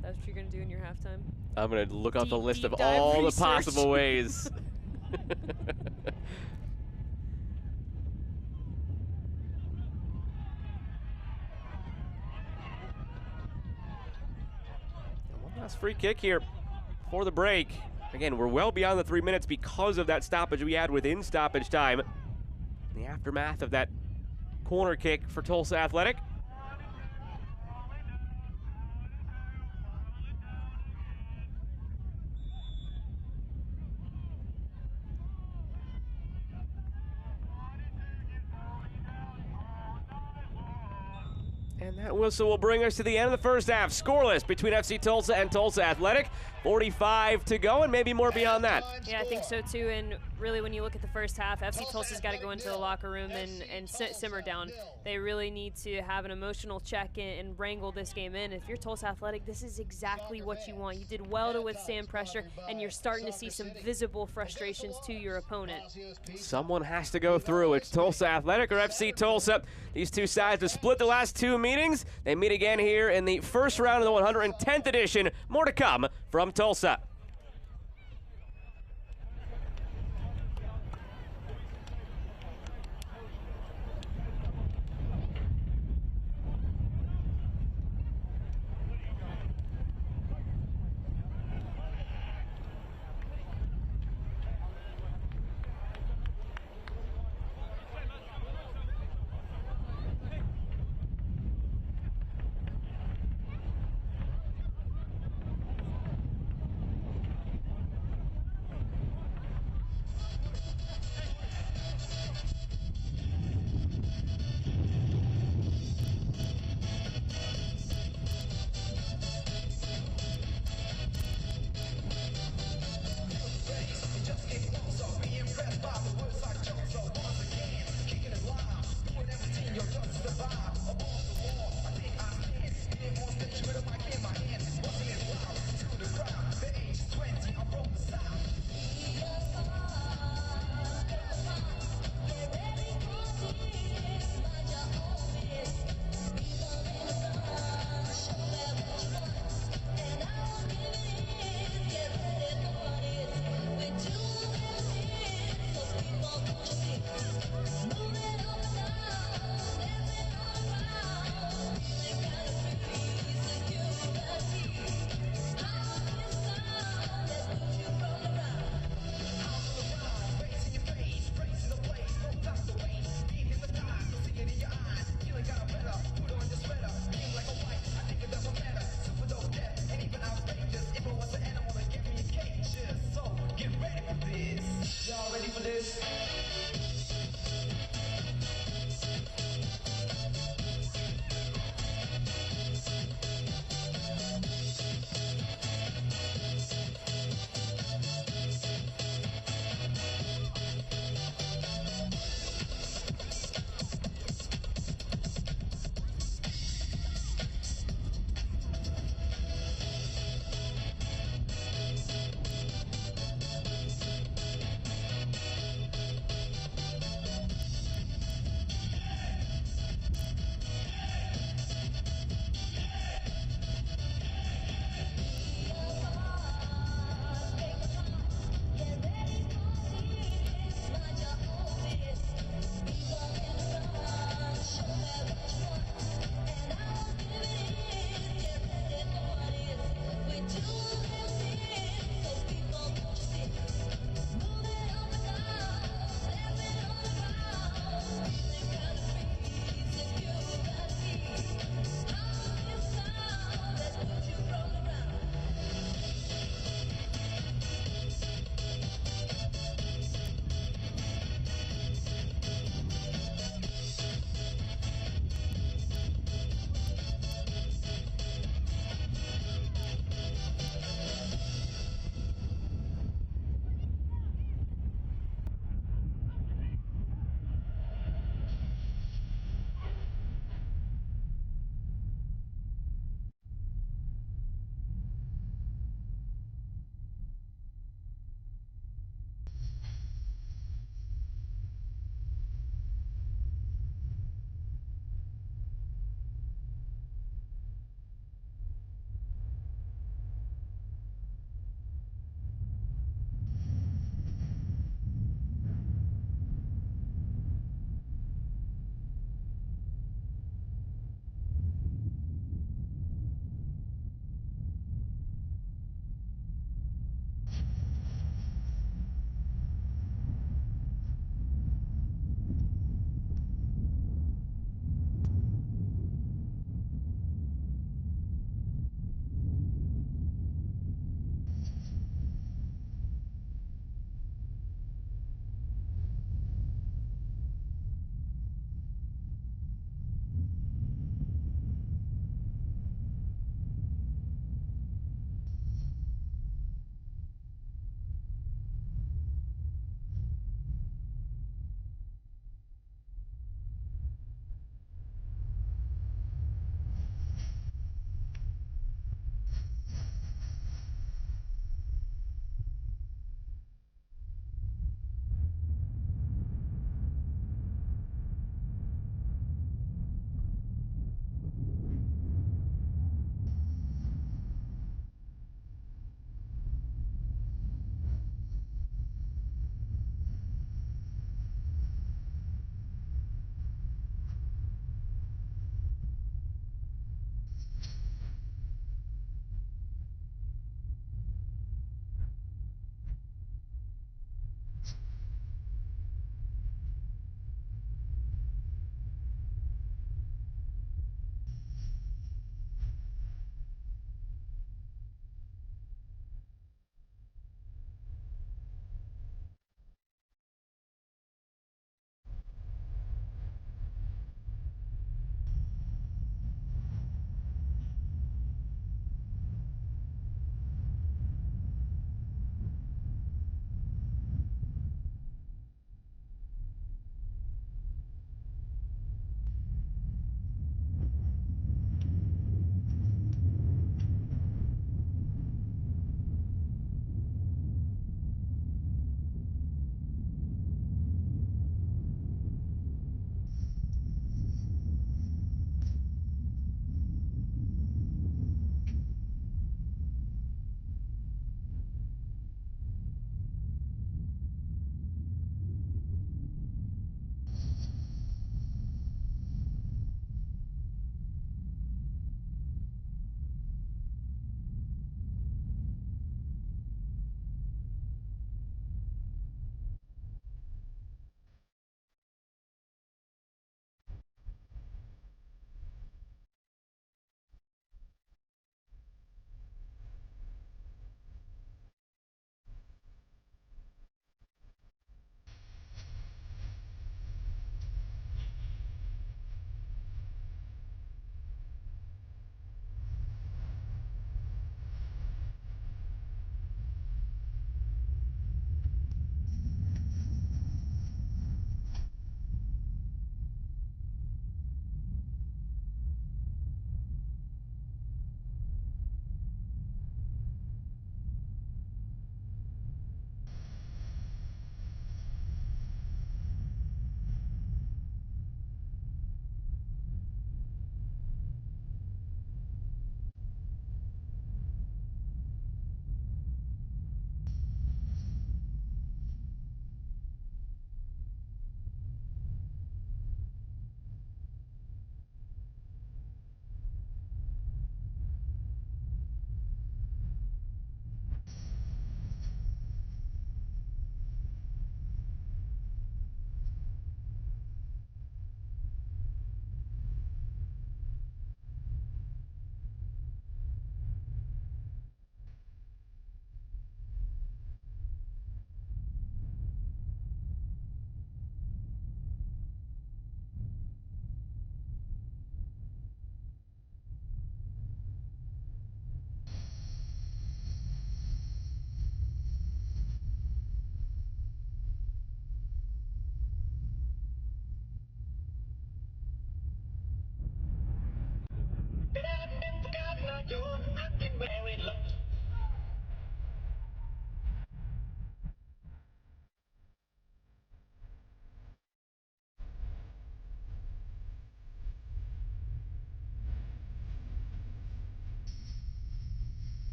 That's what you're going to do in your halftime? I'm going to look up the list of deep dive all research. the possible ways. One last free kick here for the break. Again, we're well beyond the 3 minutes because of that stoppage we had within stoppage time. In the aftermath of that corner kick for Tulsa Athletic. And that whistle will bring us to the end of the first half. Scoreless between FC Tulsa and Tulsa Athletic. 45 to go, and maybe more beyond that. Yeah, I think so too. And really, when you look at the first half, FC Tulsa's got to go into the locker room and simmer down. They really need to have an emotional check and wrangle this game in. If you're Tulsa Athletic, this is exactly what you want. You did well to withstand pressure, and you're starting to see some visible frustrations to your opponent. Someone has to go through. It's Tulsa Athletic or FC Tulsa. These two sides have split the last two meetings. They meet again here in the first round of the 110th edition. More to come from Tulsa.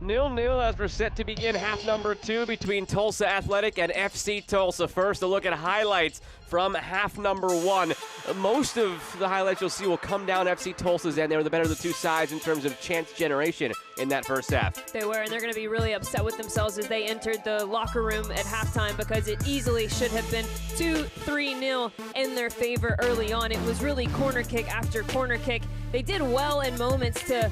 0-0 as we're set to begin half number 2 between Tulsa Athletic and FC Tulsa. First, a look at highlights from half number 1. Most of the highlights you'll see will come down FC Tulsa's end. They were the better of the two sides in terms of chance generation in that first half. They were, and they're going to be really upset with themselves as they entered the locker room at halftime because it easily should have been 2-3-0 in their favor early on. It was really corner kick after corner kick. They did well in moments to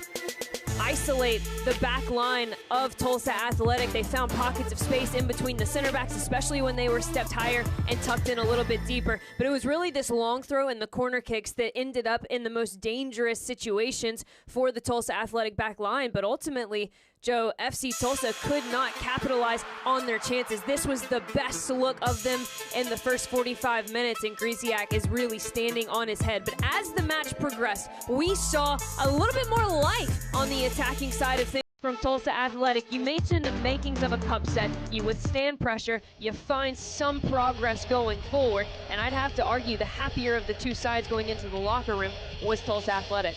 isolate the back line of Tulsa Athletic. They found pockets of space in between the center backs, especially when they were stepped higher and tucked in a little bit deeper. But it was really this long throw and the corner kicks that ended up in the most dangerous situations for the Tulsa Athletic back line. But ultimately, Joe, FC Tulsa could not capitalize on their chances. This was the best look of them in the first 45 minutes, and Griesiak is really standing on his head. But as the match progressed, we saw a little bit more life on the attacking side of things from Tulsa Athletic. You mentioned the makings of a cup set. You withstand pressure. You find some progress going forward. And I'd have to argue the happier of the two sides going into the locker room was Tulsa Athletic.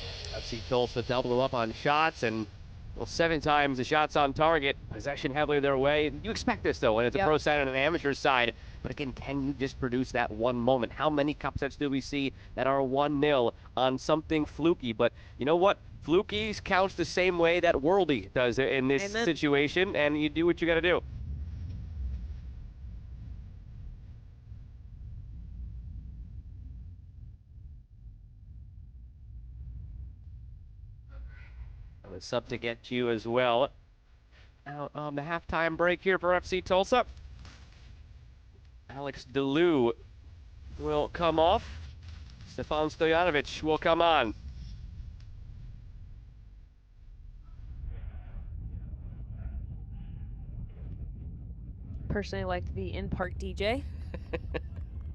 Personally like the in-park DJ.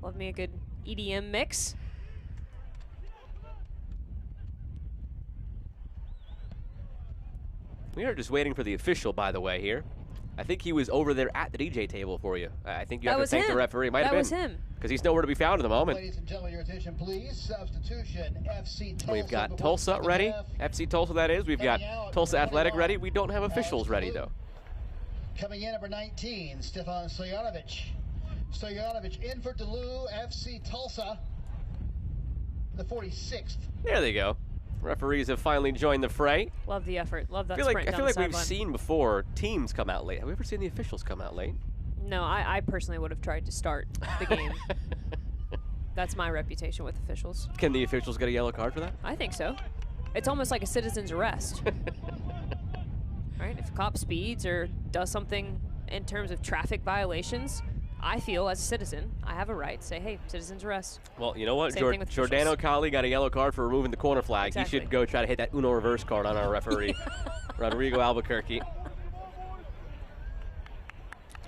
Love me a good EDM mix. We are just waiting for the official, by the way, here. I think he was over there at the DJ table for you. I think you have to thank the referee. Might have been. That was him. Because he's nowhere to be found at the moment. Ladies and gentlemen, your attention, please. Substitution, FC Tulsa. We've got Tulsa ready. FC Tulsa, that is. We've got Tulsa Athletic ready. We don't have officials ready, though. Coming in, number 19, Stefan Stojanovic. Stojanovic in for DeLu, FC Tulsa. The 46th. There they go. Referees have finally joined the fray. Love the effort. Love that I sprint feel like we've sideline. seen before teams come out late. Have we ever seen the officials come out late? No, I personally would have tried to start the game. That's my reputation with officials. Can the officials get a yellow card for that? I think so. It's almost like a citizen's arrest. Right? If a cop speeds or does something in terms of traffic violations, I feel as a citizen, I have a right to say, hey, citizen's arrest. Well, you know what? Same thing with Giordano Colli got a yellow card for removing the corner flag. Exactly. He should go try to hit that Uno reverse card on our referee, Rodrigo Albuquerque.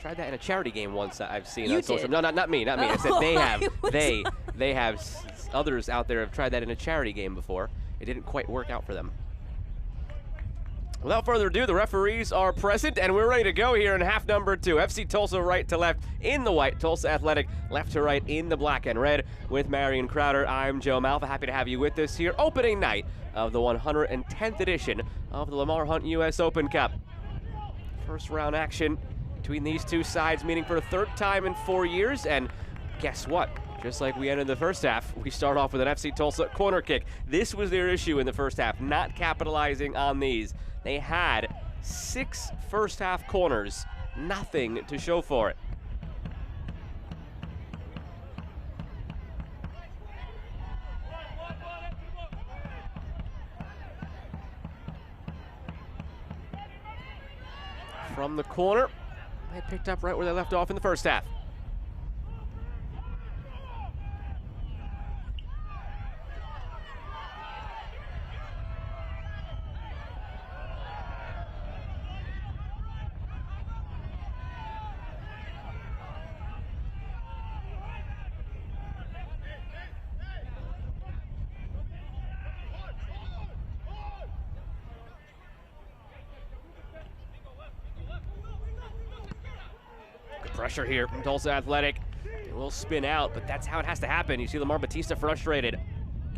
Tried that in a charity game once I've seen on social. No, not me. I said they have. They have. Others out there have tried that in a charity game before. It didn't quite work out for them. Without further ado, the referees are present, and we're ready to go here in half number 2. FC Tulsa right to left in the white, Tulsa Athletic left to right in the black and red. With Marion Crowder, I'm Joe Malfa. Happy to have you with us here. Opening night of the 110th edition of the Lamar Hunt U.S. Open Cup. First round action between these two sides, meeting for the 3rd time in 4 years, and guess what? Just like we ended the first half, we start off with an FC Tulsa corner kick. This was their issue in the first half, not capitalizing on these. They had 6 first half corners, nothing to show for it. From the corner, they picked up right where they left off in the first half. Pressure here from Tulsa Athletic. It will spin out, but that's how it has to happen. You see Lamar Batista frustrated.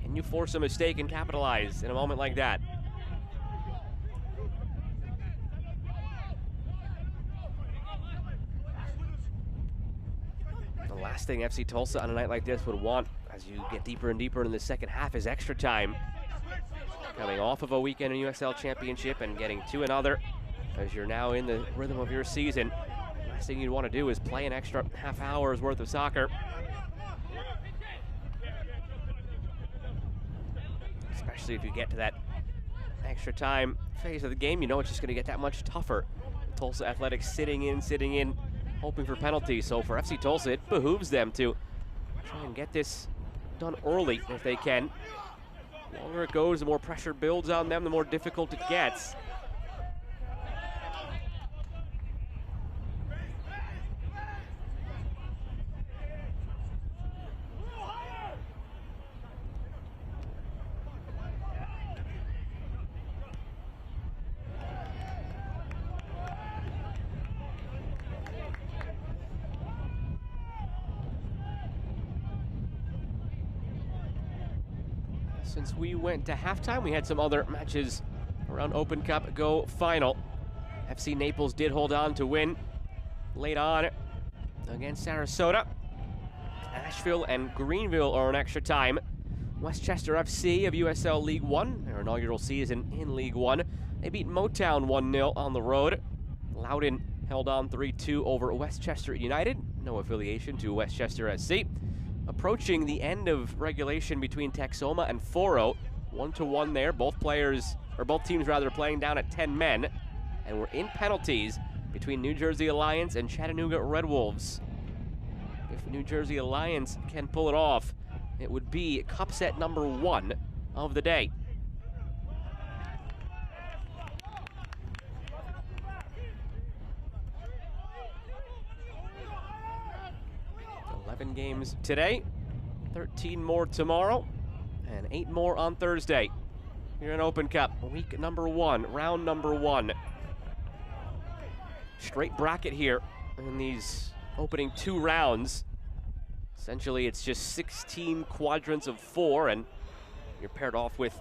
Can you force a mistake and capitalize in a moment like that? last thing FC Tulsa on a night like this would want as you get deeper and deeper in the second half is extra time. Coming off of a weekend in USL Championship and getting to another as you're now in the rhythm of your season. Last thing you'd want to do is play an extra half hour's worth of soccer. Especially if you get to that extra time phase of the game, you know it's just going to get that much tougher. Tulsa Athletics sitting in, hoping for penalties. So for FC Tulsa, it behooves them to try and get this done early if they can. The longer it goes, the more pressure builds on them, the more difficult it gets. Since we went to halftime, we had some other matches around Open Cup go final. FC Naples did hold on to win late on against Sarasota. Asheville and Greenville are in extra time. Westchester FC of USL League One, their inaugural season in League One. They beat Motown 1-0 on the road. Loudon held on 3-2 over Westchester United. No affiliation to Westchester SC. Approaching the end of regulation between Texoma and Foro, 1-1 there. Both teams playing down at 10 men, and we're in penalties between New Jersey Alliance and Chattanooga Red Wolves. If New Jersey Alliance can pull it off, it would be cup set number 1 of the day. Games today, 13 more tomorrow, and 8 more on Thursday. Here in Open Cup, week number 1, round number 1. Straight bracket here in these opening 2 rounds. Essentially, it's just 16 quadrants of 4, and you're paired off with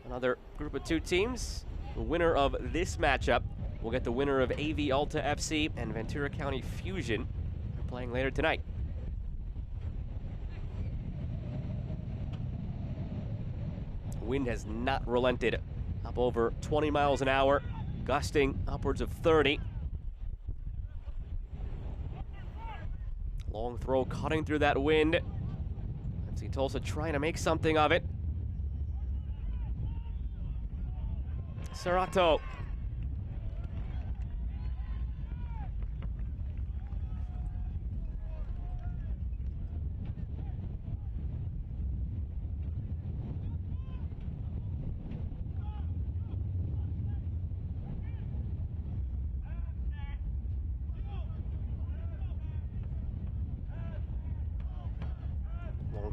another group of 2 teams. The winner of this matchup will get the winner of AV Alta FC and Ventura County Fusion. They're playing later tonight. Wind has not relented, up over 20 miles an hour, gusting upwards of 30. Long throw cutting through that wind. FC Tulsa trying to make something of it. Serrato.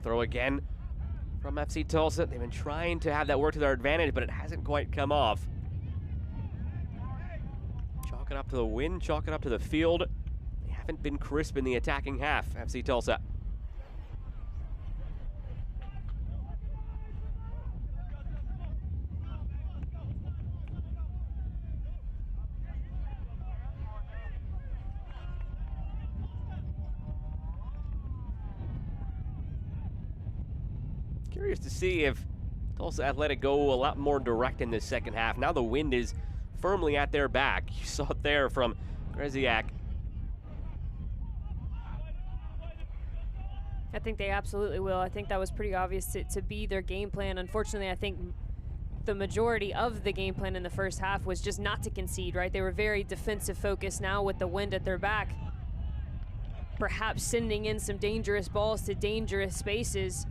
Throw again from FC Tulsa. They've been trying to have that work to their advantage, but it hasn't quite come off. Chalk it up to the wind, chalk it up to the field. They haven't been crisp in the attacking half, FC Tulsa. Curious to see if Tulsa Athletic go a lot more direct in this second half. Now the wind is firmly at their back. You saw it there from Greziak. I think they absolutely will. I think that was pretty obvious to be their game plan. Unfortunately, I think the majority of the game plan in the first half was just not to concede, right? They were very defensive focused. Now with the wind at their back, perhaps sending in some dangerous balls to dangerous spaces.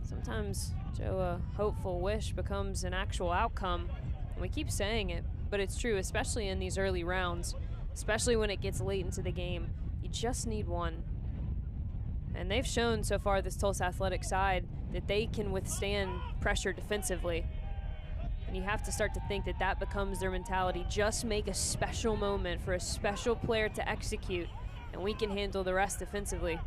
Sometimes, Joe, a hopeful wish becomes an actual outcome. And we keep saying it, but it's true, especially in these early rounds, especially when it gets late into the game. You just need one. And they've shown so far, this Tulsa Athletic side, that they can withstand pressure defensively. And you have to start to think that that becomes their mentality. Just make a special moment for a special player to execute, and we can handle the rest defensively.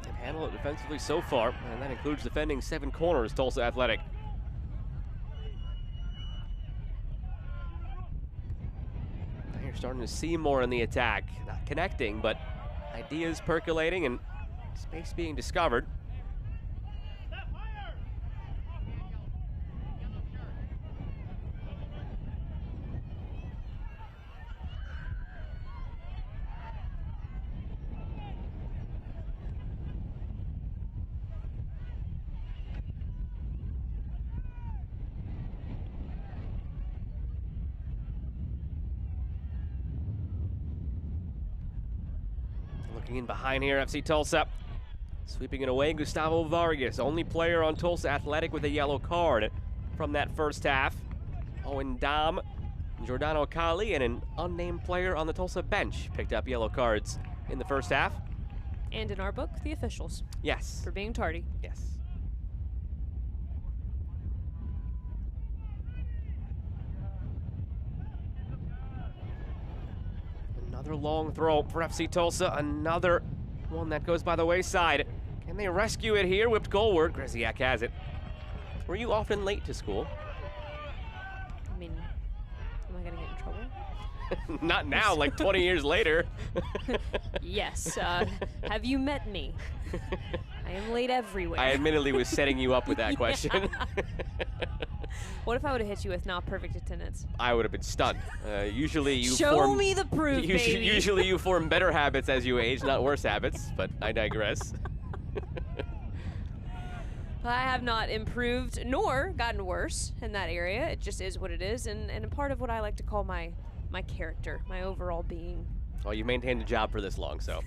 They've handled it defensively so far, and that includes defending 7 corners, Tulsa Athletic. Now you're starting to see more in the attack. Not connecting, but ideas percolating and space being discovered. Looking in behind here, FC Tulsa. Sweeping it away, Gustavo Vargas, only player on Tulsa Athletic with a yellow card from that first half. Owen Dom, Giordano Kali, and an unnamed player on the Tulsa bench picked up yellow cards in the first half. And in our book, the officials. Yes. For being tardy. Yes. Another long throw for FC Tulsa. Another one that goes by the wayside. Can they rescue it here? Whipped goalward. Greziak has it. Were you often late to school? I mean, am I going to get in trouble? Not now, like 20 years later. Yes. Have you met me? I am late everywhere. I admittedly was setting you up with that question. What if I would have hit you with not perfect attendance? I would have been stunned. Usually you Show me the proof, baby. Usually you form better habits as you age, not worse habits, but I digress. I have not improved nor gotten worse in that area. It just is what it is, and a part of what I like to call my character, my overall being. Well, you maintained a job for this long, so.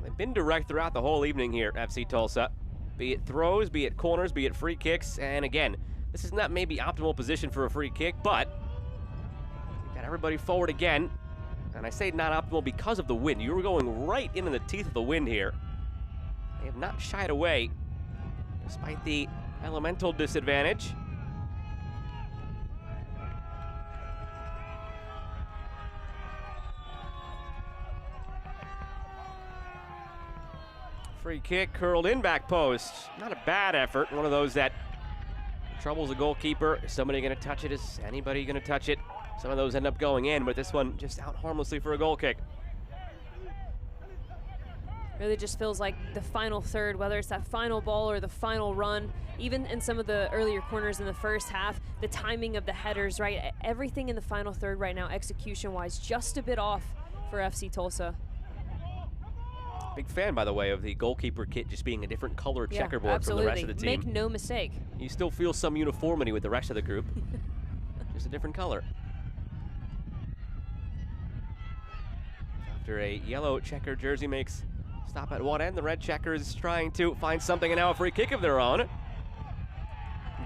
They've been direct throughout the whole evening here at FC Tulsa. Be it throws, be it corners, be it free kicks. And again, this is not maybe optimal position for a free kick, but you've got everybody forward again. And I say not optimal because of the wind. You were going right into the teeth of the wind here. They have not shied away, despite the elemental disadvantage. Free kick curled in back post. Not a bad effort. One of those that troubles the goalkeeper. Is somebody going to touch it? Is anybody going to touch it? Some of those end up going in, but this one just out harmlessly for a goal kick. Really just feels like the final third, whether it's that final ball or the final run, even in some of the earlier corners in the first half, the timing of the headers, right? Everything in the final third right now, execution-wise, just a bit off for FC Tulsa. Big fan, by the way, of the goalkeeper kit just being a different color checkerboard absolutely. from the rest of the team. Make no mistake. You still feel some uniformity with the rest of the group. Just a different color. After a yellow checker jersey makes stop at one end, the red checker is trying to find something, and now a free kick of their own.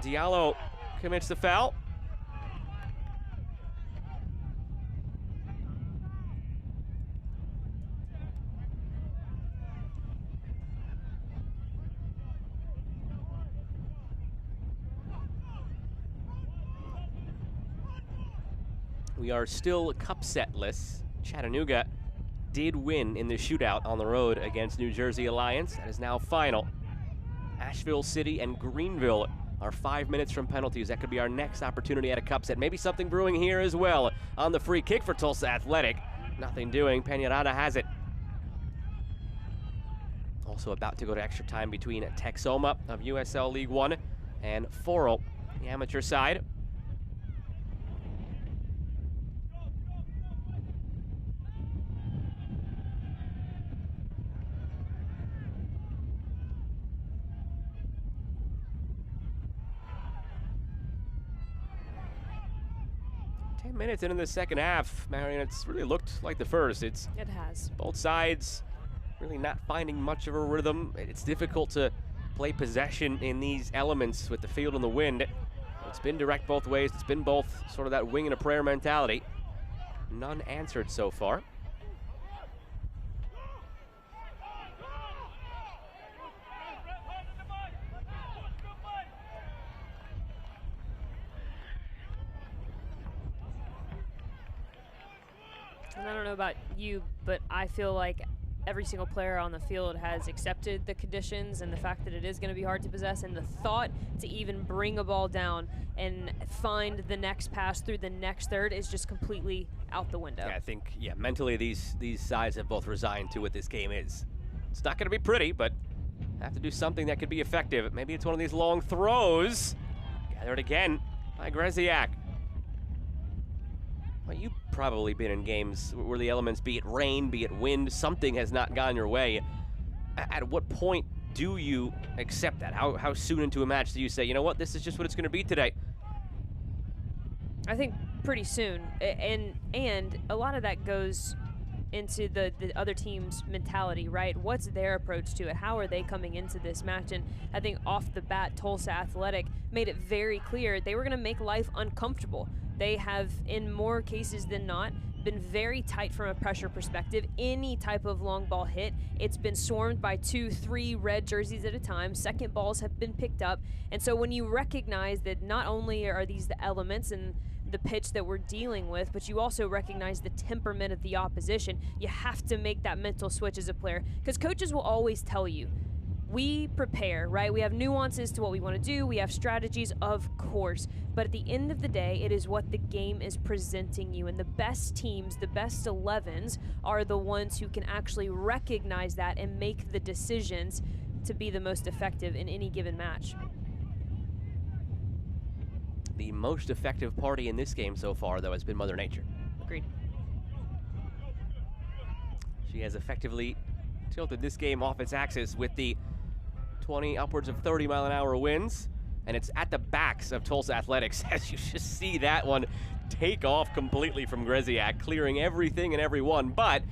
Diallo commits the foul. We are still cup setless. Chattanooga did win in the shootout on the road against New Jersey Alliance. That is now final. Asheville City and Greenville are 5 minutes from penalties. That could be our next opportunity at a cup set. Maybe something brewing here as well. On the free kick for Tulsa Athletic. Nothing doing. Peñaranda has it. Also about to go to extra time between Texoma of USL League One and Forel, the amateur side. Minutes into the second half, Marion, it's really looked like the first. It has. Both sides really not finding much of a rhythm. It's difficult to play possession in these elements with the field and the wind. It's been direct both ways. It's been both sort of that wing and a prayer mentality. None answered so far. And I don't know about you, but I feel like every single player on the field has accepted the conditions and the fact that it is going to be hard to possess, and the thought to even bring a ball down and find the next pass through the next third is just completely out the window. Yeah, I think, mentally these sides have both resigned to what this game is. It's not going to be pretty, but have to do something that could be effective. Maybe it's one of these long throws. Gathered again by Greziak. Well, you've probably been in games where the elements, be it rain, be it wind, something has not gone your way. At what point do you accept that? How soon into a match do you say, you know what, this is just what it's going to be today? I think pretty soon, and a lot of that goes into the other team's mentality, right? What's their approach to it? How are they coming into this match? And I think off the bat, Tulsa Athletic made it very clear they were going to make life uncomfortable. They have, in more cases than not, been very tight from a pressure perspective. Any type of long ball hit, it's been swarmed by 2-3 red jerseys at a time. Second balls have been picked up. And so when you recognize that not only are these the elements and the pitch that we're dealing with, but you also recognize the temperament of the opposition, you have to make that mental switch as a player, because coaches will always tell you, we prepare, right? We have nuances to what we want to do. We have strategies, of course. But at the end of the day, it is what the game is presenting you. And the best teams, the best 11s, are the ones who can actually recognize that and make the decisions to be the most effective in any given match. The most effective party in this game so far, though, has been Mother Nature. Agreed. She has effectively tilted this game off its axis with the 20, upwards of 30-mile-an-hour winds, and it's at the backs of Tulsa Athletics as you just see that one take off completely from Greziak, clearing everything and everyone, but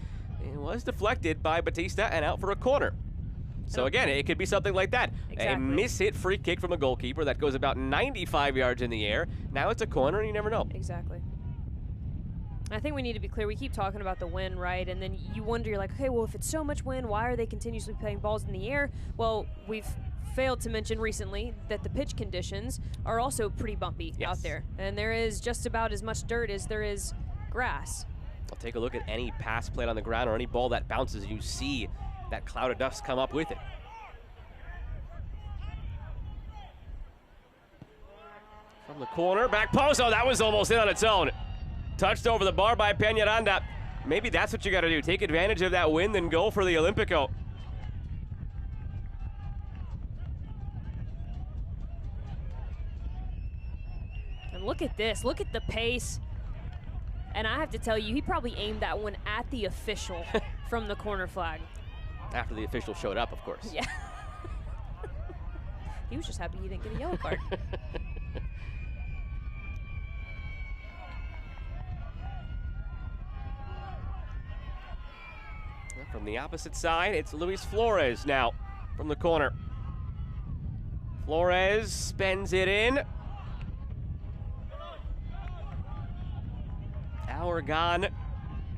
it was deflected by Batista and out for a corner. So again, it could be something like that. Exactly. A miss-hit free kick from a goalkeeper that goes about 95 yards in the air. Now it's a corner, and you never know. Exactly. I think we need to be clear. We keep talking about the wind, right? And then you wonder, you're like, okay, well, if it's so much wind, why are they continuously playing balls in the air? Well, we've failed to mention recently that the pitch conditions are also pretty bumpy out there. And there is just about as much dirt as there is grass. I'll take a look at any pass played on the ground or any ball that bounces. You see that cloud of dust come up with it. From the corner, back post. Oh, that was almost in on its own. Touched over the bar by Peñaranda. Maybe that's what you got to do. Take advantage of that wind and go for the Olympico. And look at this. Look at the pace. And I have to tell you, he probably aimed that one at the official from the corner flag. After the official showed up, of course. Yeah. He was just happy he didn't get a yellow card. From the opposite side, it's Luis Flores now from the corner. Flores spins it in. Hour gone.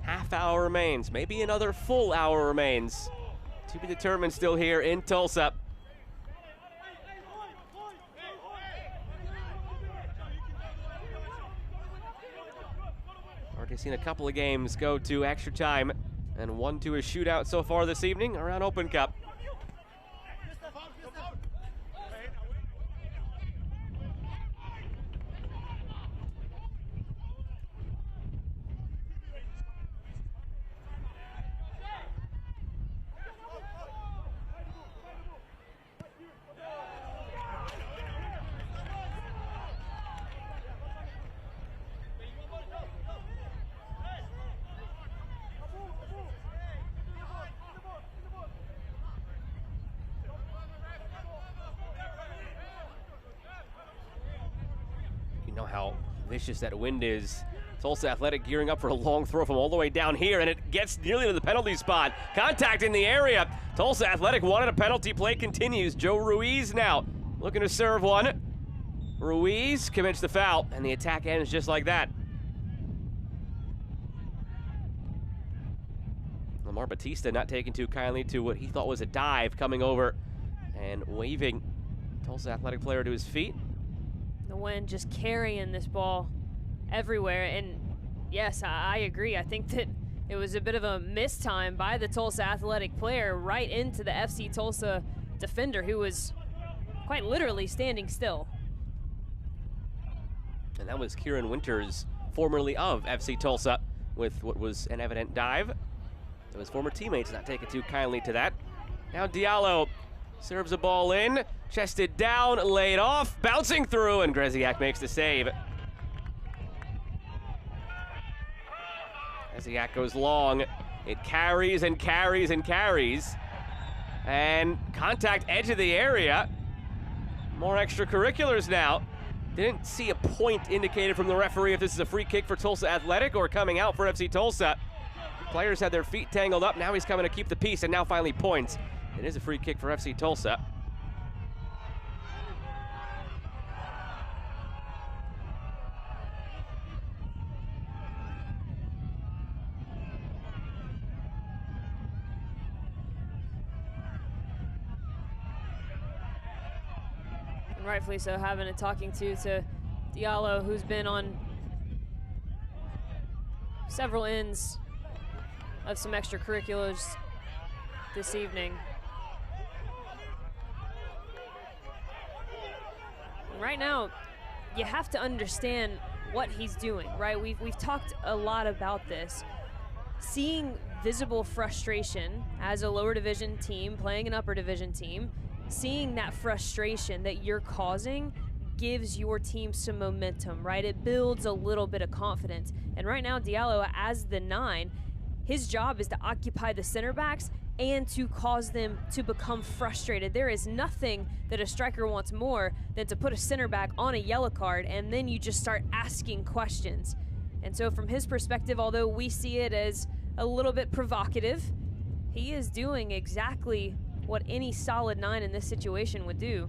Half hour remains. Maybe another full hour remains. To be determined still here in Tulsa. Already seen a couple of games go to extra time, and one to a shootout so far this evening around Open Cup. You know how vicious that wind is. Tulsa Athletic gearing up for a long throw from all the way down here, and it gets nearly to the penalty spot. Contact in the area. Tulsa Athletic wanted a penalty. Play continues. Joe Ruiz now looking to serve one. Ruiz commits the foul, and the attack ends just like that. Lamar Batista not taking too kindly to what he thought was a dive, coming over and waving Tulsa Athletic player to his feet. The wind just carrying this ball everywhere. And yes, I agree. I think that It was a bit of a mistime by the Tulsa Athletic player right into the FC Tulsa defender, who was quite literally standing still. And that was Kieran Winters, formerly of FC Tulsa, with what was an evident dive. So his former teammates not taking too kindly to that. Now Diallo serves a ball in, chested down, laid off, bouncing through, and Greziak makes the save. Greziak goes long. It carries and carries and carries. And contact edge of the area. More extracurriculars now. Didn't see a point indicated from the referee if this is a free kick for Tulsa Athletic or coming out for FC Tulsa. Players had their feet tangled up. Now he's coming to keep the peace, and now finally points. It is a free kick for FC Tulsa. And rightfully so, having a talking to Diallo, who's been on several ends of some extracurriculars this evening. And right now, you have to understand what he's doing, right? We've talked a lot about this. Seeing visible frustration as a lower division team playing an upper division team, seeing that frustration that you're causing gives your team some momentum, right? It builds a little bit of confidence. And right now, Diallo, as the 9, his job is to occupy the center backs and to cause them to become frustrated. There is nothing that a striker wants more than to put a center back on a yellow card, and then you just start asking questions. And so from his perspective, although we see it as a little bit provocative, he is doing exactly what any solid 9 in this situation would do.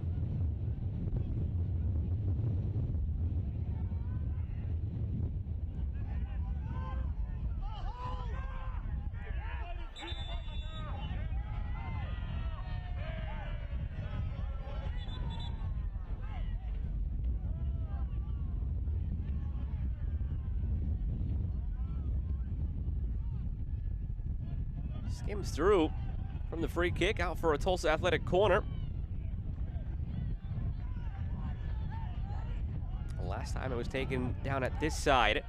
Skims through from the free kick, out for a Tulsa Athletic corner. Last time it was taken down at this side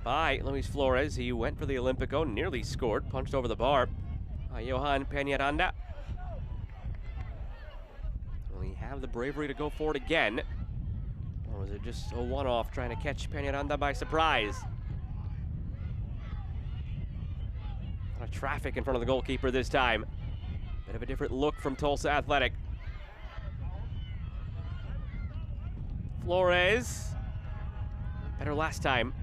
by Luis Flores. He went for the Olympico, nearly scored, punched over the bar. Johan Peñaranda. Will he have the bravery to go for it again? Or was it just a one-off trying to catch Peñaranda by surprise? Traffic in front of the goalkeeper this time. Bit of a different look from Tulsa Athletic. Flores. Better last time.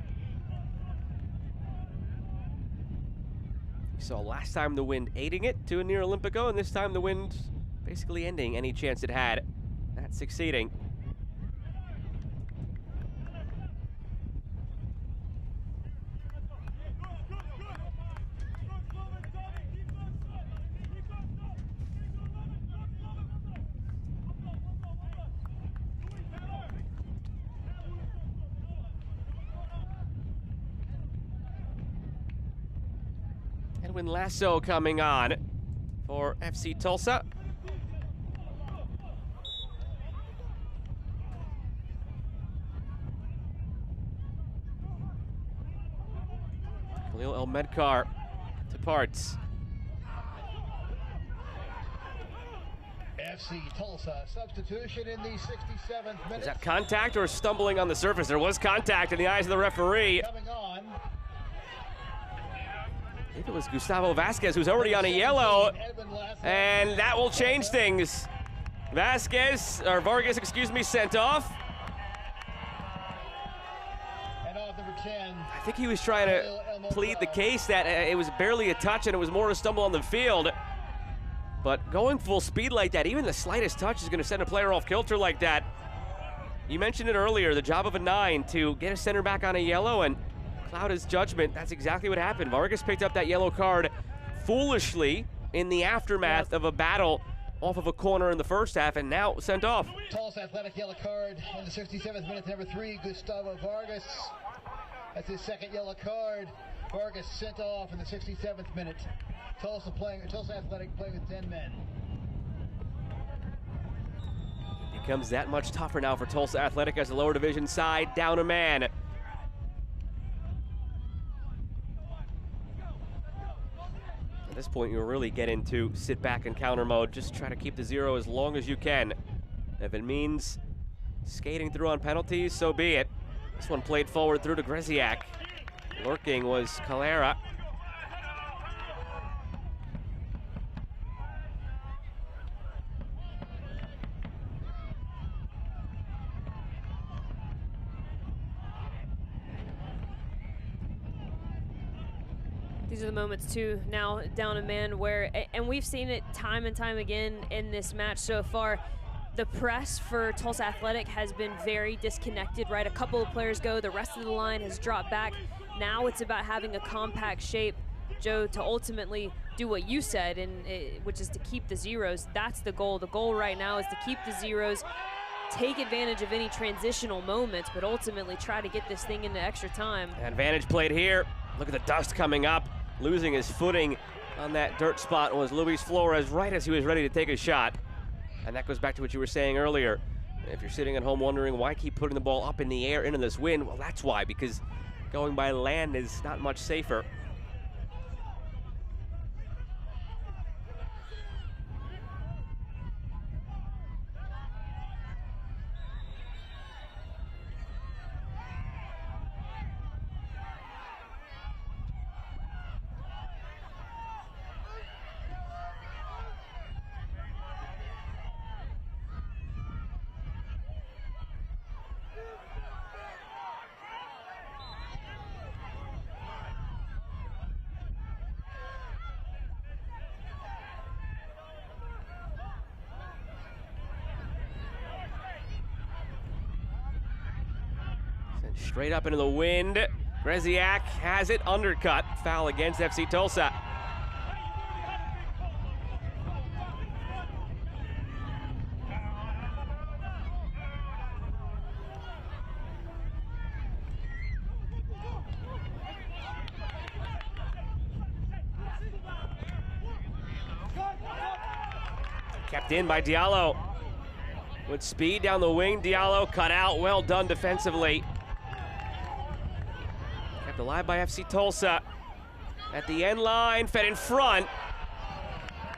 We saw last time the wind aiding it to a near Olympico, and this time the wind basically ending any chance it had at succeeding. Edwin Lasso coming on for FC Tulsa. Khalil El-Medkar departs. FC Tulsa substitution in the 67th minute. Is that contact or stumbling on the surface? There was contact in the eyes of the referee. Coming on. I think it was Gustavo Vasquez, who's already on a yellow, and that will change things. Vargas, excuse me, sent off. And off number 10. I think he was trying to plead the case that it was barely a touch and it was more a stumble on the field. But going full speed like that, even the slightest touch is going to send a player off kilter like that. You mentioned it earlier, the job of a 9 to get a center back on a yellow and cloud his judgment. That's exactly what happened. Vargas picked up that yellow card foolishly in the aftermath of a battle off of a corner in the first half, and now sent off. Tulsa Athletic yellow card in the 67th minute, number 3, Gustavo Vargas. That's his second yellow card. Vargas sent off in the 67th minute. Tulsa Athletic playing with 10 men. Becomes that much tougher now for Tulsa Athletic as the lower division side down a man. At this point, you'll really get into sit back and counter mode. Just try to keep the zero as long as you can. If it means skating through on penalties, so be it. This one played forward through to Greziak. Lurking was Calera. These are the moments too, now down a man, where, and we've seen it time and time again in this match so far, the press for Tulsa Athletic has been very disconnected, right? A couple of players go, the rest of the line has dropped back. Now it's about having a compact shape, Joe, to ultimately do what you said, which is to keep the zeros. That's the goal. The goal right now is to keep the zeros, take advantage of any transitional moments, but ultimately try to get this thing into extra time. Advantage played here. Look at the dust coming up. Losing his footing on that dirt spot was Luis Flores right as he was ready to take a shot. And that goes back to what you were saying earlier. If you're sitting at home wondering why keep putting the ball up in the air into this wind, well, that's why, because going by land is not much safer. Straight up into the wind. Greziak has it, undercut. Foul against FC Tulsa. Kept in by Diallo. With speed down the wing, Diallo cut out. Well done defensively. Kept alive by FC Tulsa. At the end line, fed in front.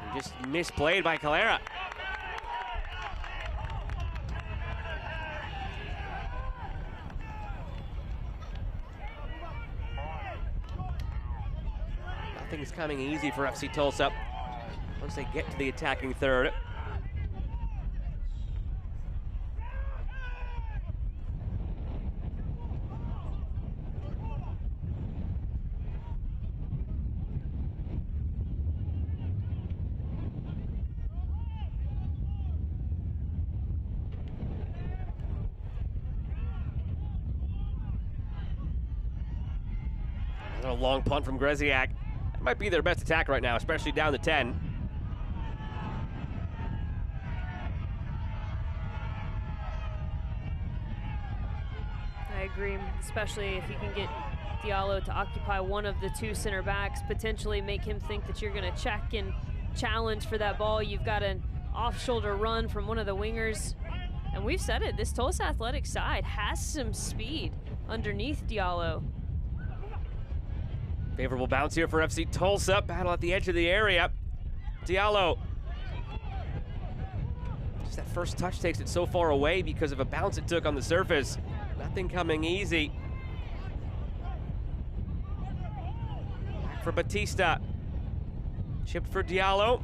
And just misplayed by Calera. Nothing's coming easy for FC Tulsa once they get to the attacking third. A long punt from Greziak. It might be their best attack right now, especially down to 10. I agree, especially if you can get Diallo to occupy one of the two center backs, potentially make him think that you're going to check and challenge for that ball. You've got an off-shoulder run from one of the wingers. And we've said it, this Tulsa Athletic side has some speed underneath Diallo. Favorable bounce here for FC Tulsa. Battle at the edge of the area. Diallo. Just that first touch takes it so far away because of a bounce it took on the surface. Nothing coming easy. Back for Batista. Chip for Diallo.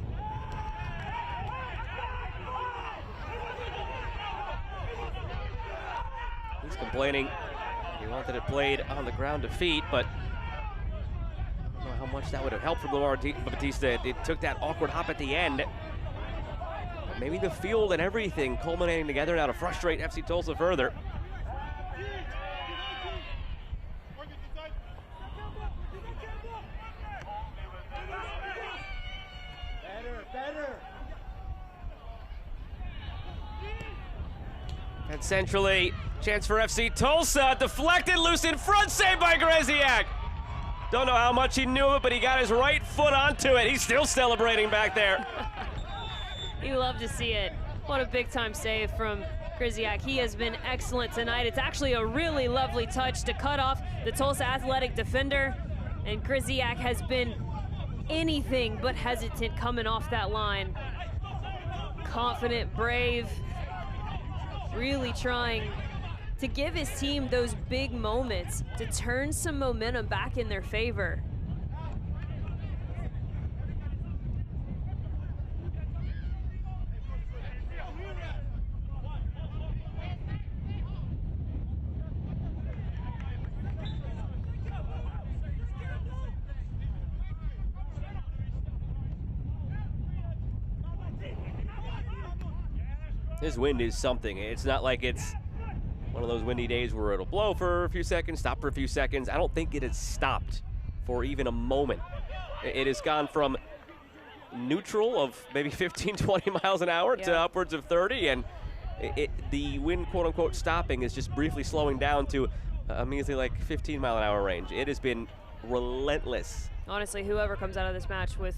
He's complaining. He wanted it played on the ground to feet, but I don't know how much that would have helped from Lamar Batista. It took that awkward hop at the end. But maybe the field and everything culminating together now to frustrate FC Tulsa further. And centrally, chance for FC Tulsa, deflected, loose in front, saved by Greziak. Don't know how much he knew of it, but he got his right foot onto it. He's still celebrating back there. You love to see it. What a big-time save from Krzyzak. He has been excellent tonight. It's actually a really lovely touch to cut off the Tulsa Athletic defender, and Krzyzak has been anything but hesitant coming off that line. Confident, brave, really trying to give his team those big moments to turn some momentum back in their favor. This wind is something. It's not like it's one of those windy days where it'll blow for a few seconds, stop for a few seconds. I don't think it has stopped for even a moment. It has gone from neutral of maybe 15, 20 miles an hour to upwards of 30, and the wind, quote unquote, stopping is just briefly slowing down to a measly like 15-mile-an-hour range. It has been relentless. Honestly, whoever comes out of this match with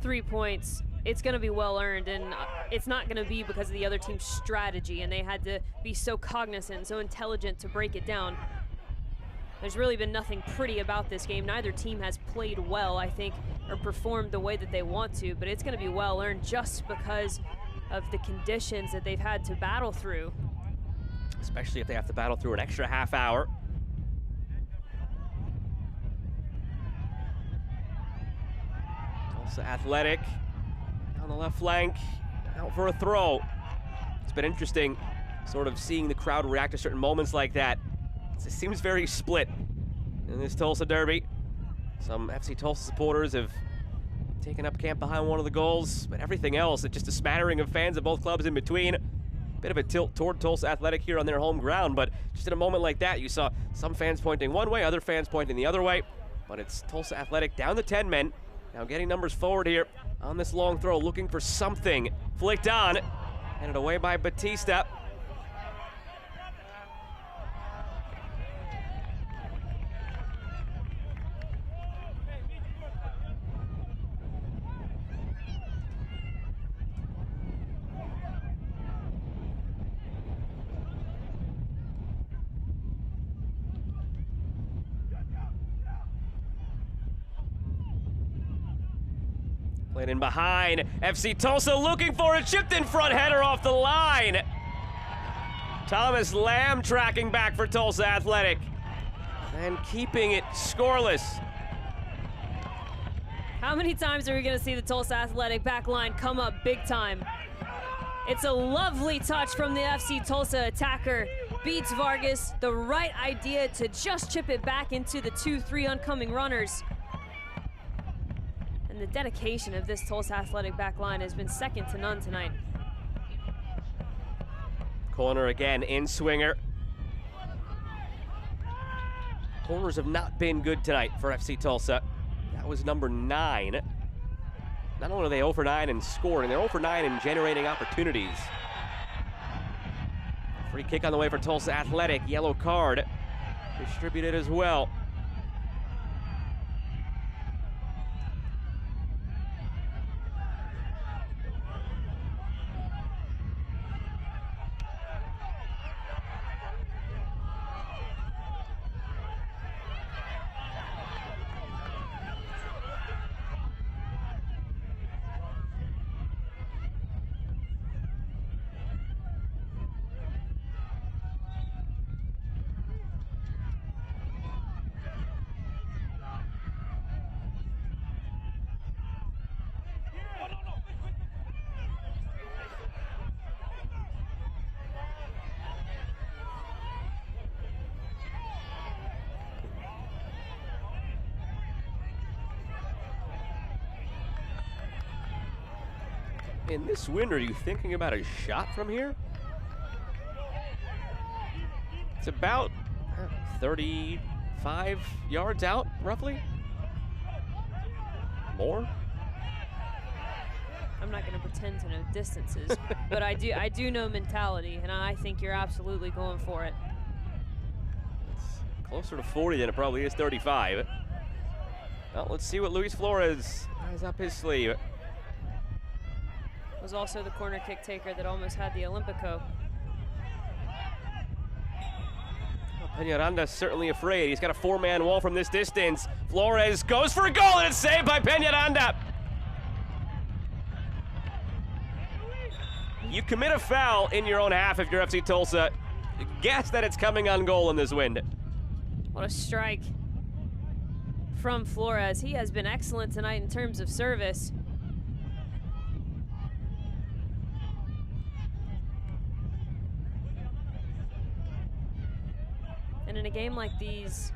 3 points, it's going to be well earned, and it's not going to be because of the other team's strategy, and they had to be so cognizant, so intelligent to break it down. There's really been nothing pretty about this game. Neither team has played well, I think, or performed the way that they want to, but it's going to be well earned just because of the conditions that they've had to battle through. Especially if they have to battle through an extra half hour. Tulsa Athletic on the left flank, out for a throw. It's been interesting sort of seeing the crowd react to certain moments like that. It seems very split in this Tulsa Derby. Some FC Tulsa supporters have taken up camp behind one of the goals, but everything else, it's just a smattering of fans of both clubs in between. Bit of a tilt toward Tulsa Athletic here on their home ground, but just in a moment like that, you saw some fans pointing one way, other fans pointing the other way, but it's Tulsa Athletic down to 10 men. Now getting numbers forward here on this long throw, looking for something. Flicked on, handed away by Batista. Played in behind. FC Tulsa looking for it. Chipped in front, header off the line. Thomas Lamb tracking back for Tulsa Athletic and keeping it scoreless. How many times are we going to see the Tulsa Athletic back line come up big time? It's a lovely touch from the FC Tulsa attacker. Beats Vargas. The right idea to just chip it back into the 2-3 oncoming runners. The dedication of this Tulsa Athletic back line has been second to none tonight. Corner again in swinger. Corners have not been good tonight for FC Tulsa. That was number 9. Not only are they 0 for 9 in scoring, they're 0 for 9 in generating opportunities. Free kick on the way for Tulsa Athletic. Yellow card distributed as well. In this wind, are you thinking about a shot from here? It's about 35 yards out, roughly. More? I'm not going to pretend to know distances, but I do know mentality, and I think you're absolutely going for it. It's closer to 40 than it probably is 35. Well, let's see what Luis Flores has up his sleeve. Was also the corner kick taker that almost had the Olympico. Peñaranda's certainly afraid. He's got a four-man wall from this distance. Flores goes for a goal, and it's saved by Peñaranda. You commit a foul in your own half if you're FC Tulsa. Guess that it's coming on goal in this wind. What a strike from Flores. He has been excellent tonight in terms of service. And in a game like this,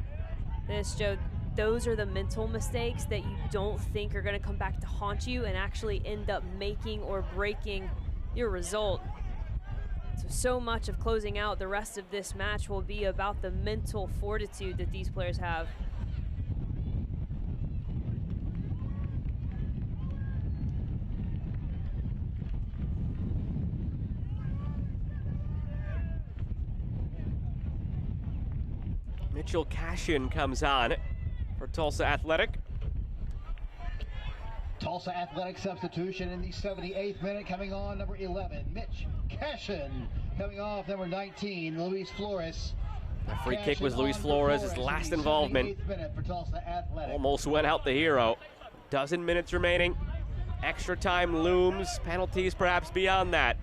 Joe, those are the mental mistakes that you don't think are going to come back to haunt you and actually end up making or breaking your result. So much of closing out the rest of this match will be about the mental fortitude that these players have. Mitchell Cashin comes on for Tulsa Athletic. Tulsa Athletic substitution in the 78th minute, coming on number 11, Mitch Cashin. Coming off number 19, Luis Flores. The free kick was Luis Flores' last involvement. For Tulsa Athletic. Almost went out the hero. Dozen minutes remaining. Extra time looms. Penalties perhaps beyond that.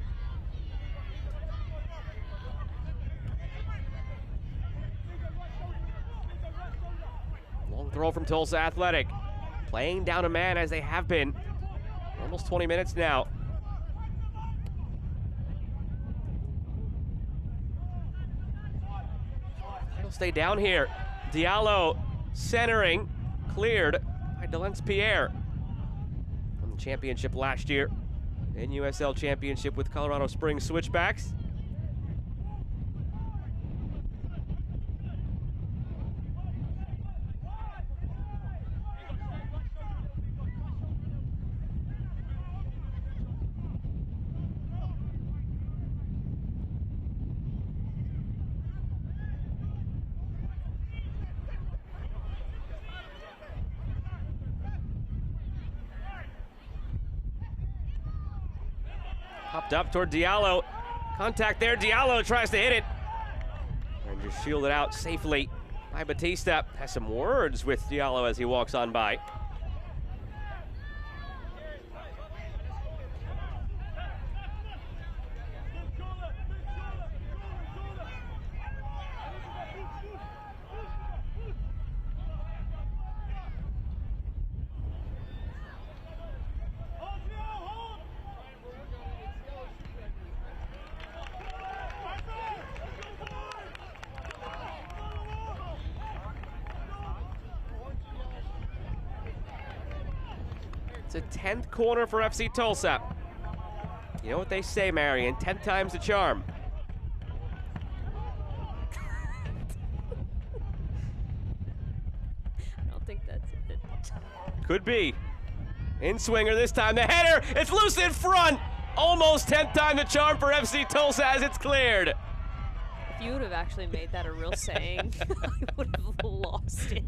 Long throw from Tulsa Athletic. Playing down a man as they have been. Almost 20 minutes now. He'll stay down here. Diallo centering. Cleared by Delence Pierre. Won the championship last year. NUSL championship with Colorado Springs Switchbacks. Popped up toward Diallo. Contact there. Diallo tries to hit it. And just shielded out safely by Batista. Has some words with Diallo as he walks on by. It's a 10th corner for FC Tulsa. You know what they say, Marion, 10 times the charm. I don't think that's it. Could be. In swinger this time, the header, it's loose in front. Almost 10th time the charm for FC Tulsa as it's cleared. If you would have actually made that a real saying, I would have lost it.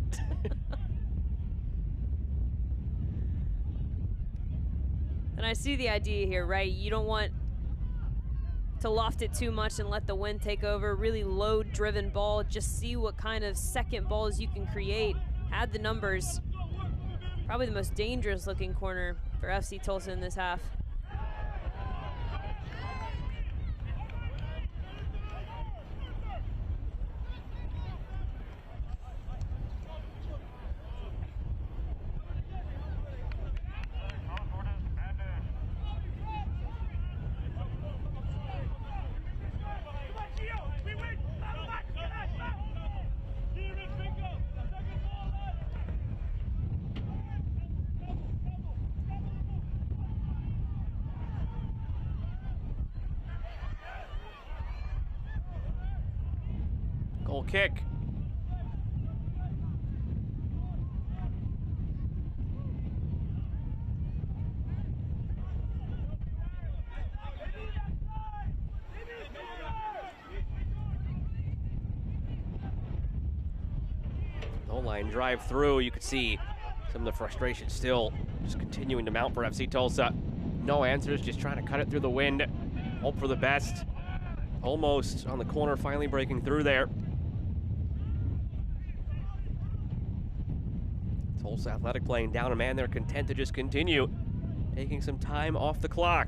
And I see the idea here, right? You don't want to loft it too much and let the wind take over. Really low-driven ball. Just see what kind of second balls you can create. Add the numbers. Probably the most dangerous-looking corner for FC Tulsa in this half. Goal kick. No line drive through. You could see Some of the frustration still just continuing to mount for FC Tulsa. No answers, just trying to cut it through the wind. Hope for the best. Almost on the corner, finally breaking through there. Tulsa Athletic playing down a man. They're content to just continue taking some time off the clock.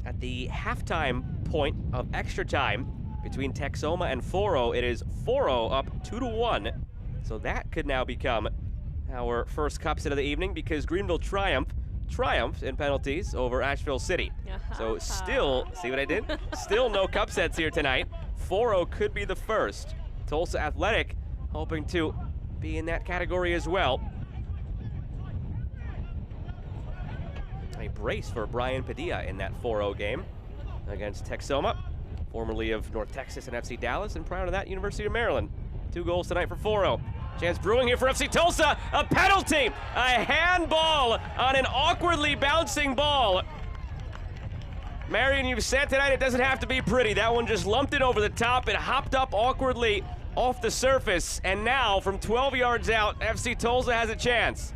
At the halftime point of extra time between Texoma and Foro, it is Foro up 2-1. So that could now become our first cup set of the evening, because Greenville triumphed in penalties over Asheville City. So still, see what I did? Still no cup sets here tonight. Foro could be the first. Tulsa Athletic hoping to be in that category as well. A brace for Brian Padilla in that 4-0 game against Texoma, formerly of North Texas and FC Dallas, and prior to that, University of Maryland. 2 goals tonight for 4-0. Chance brewing here for FC Tulsa. A penalty, a handball on an awkwardly bouncing ball. Marion, you've said tonight it doesn't have to be pretty. That one just lumped it over the top. It hopped up awkwardly off the surface, and now from 12 yards out, FC Tulsa has a chance.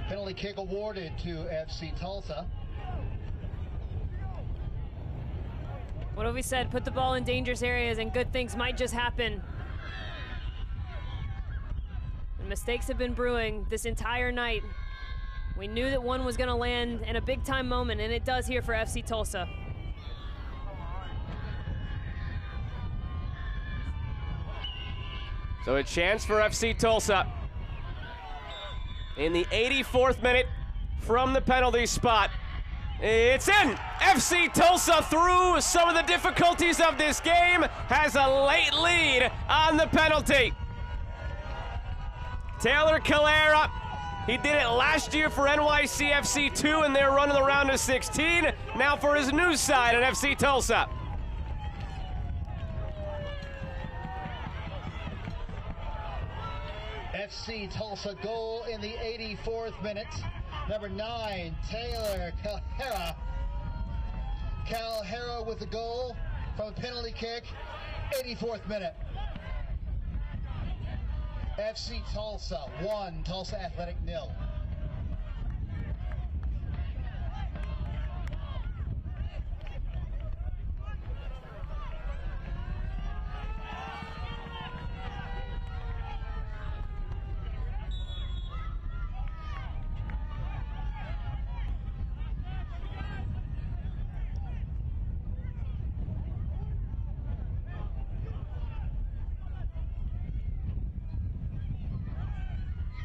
Penalty kick awarded to FC Tulsa. What have we said? Put the ball in dangerous areas and good things might just happen. And mistakes have been brewing this entire night. We knew that one was going to land in a big-time moment, and it does here for FC Tulsa. So a chance for FC Tulsa in the 84th minute from the penalty spot. It's in! FC Tulsa, through some of the difficulties of this game, has a late lead on the penalty. Taylor Calera, he did it last year for NYCFC 2 and they're running the round of 16. Now for his new side at FC Tulsa. FC Tulsa goal in the 84th minute. Number 9, Taylor Calera. Calera with the goal from a penalty kick, 84th minute. FC Tulsa 1, Tulsa Athletic 0.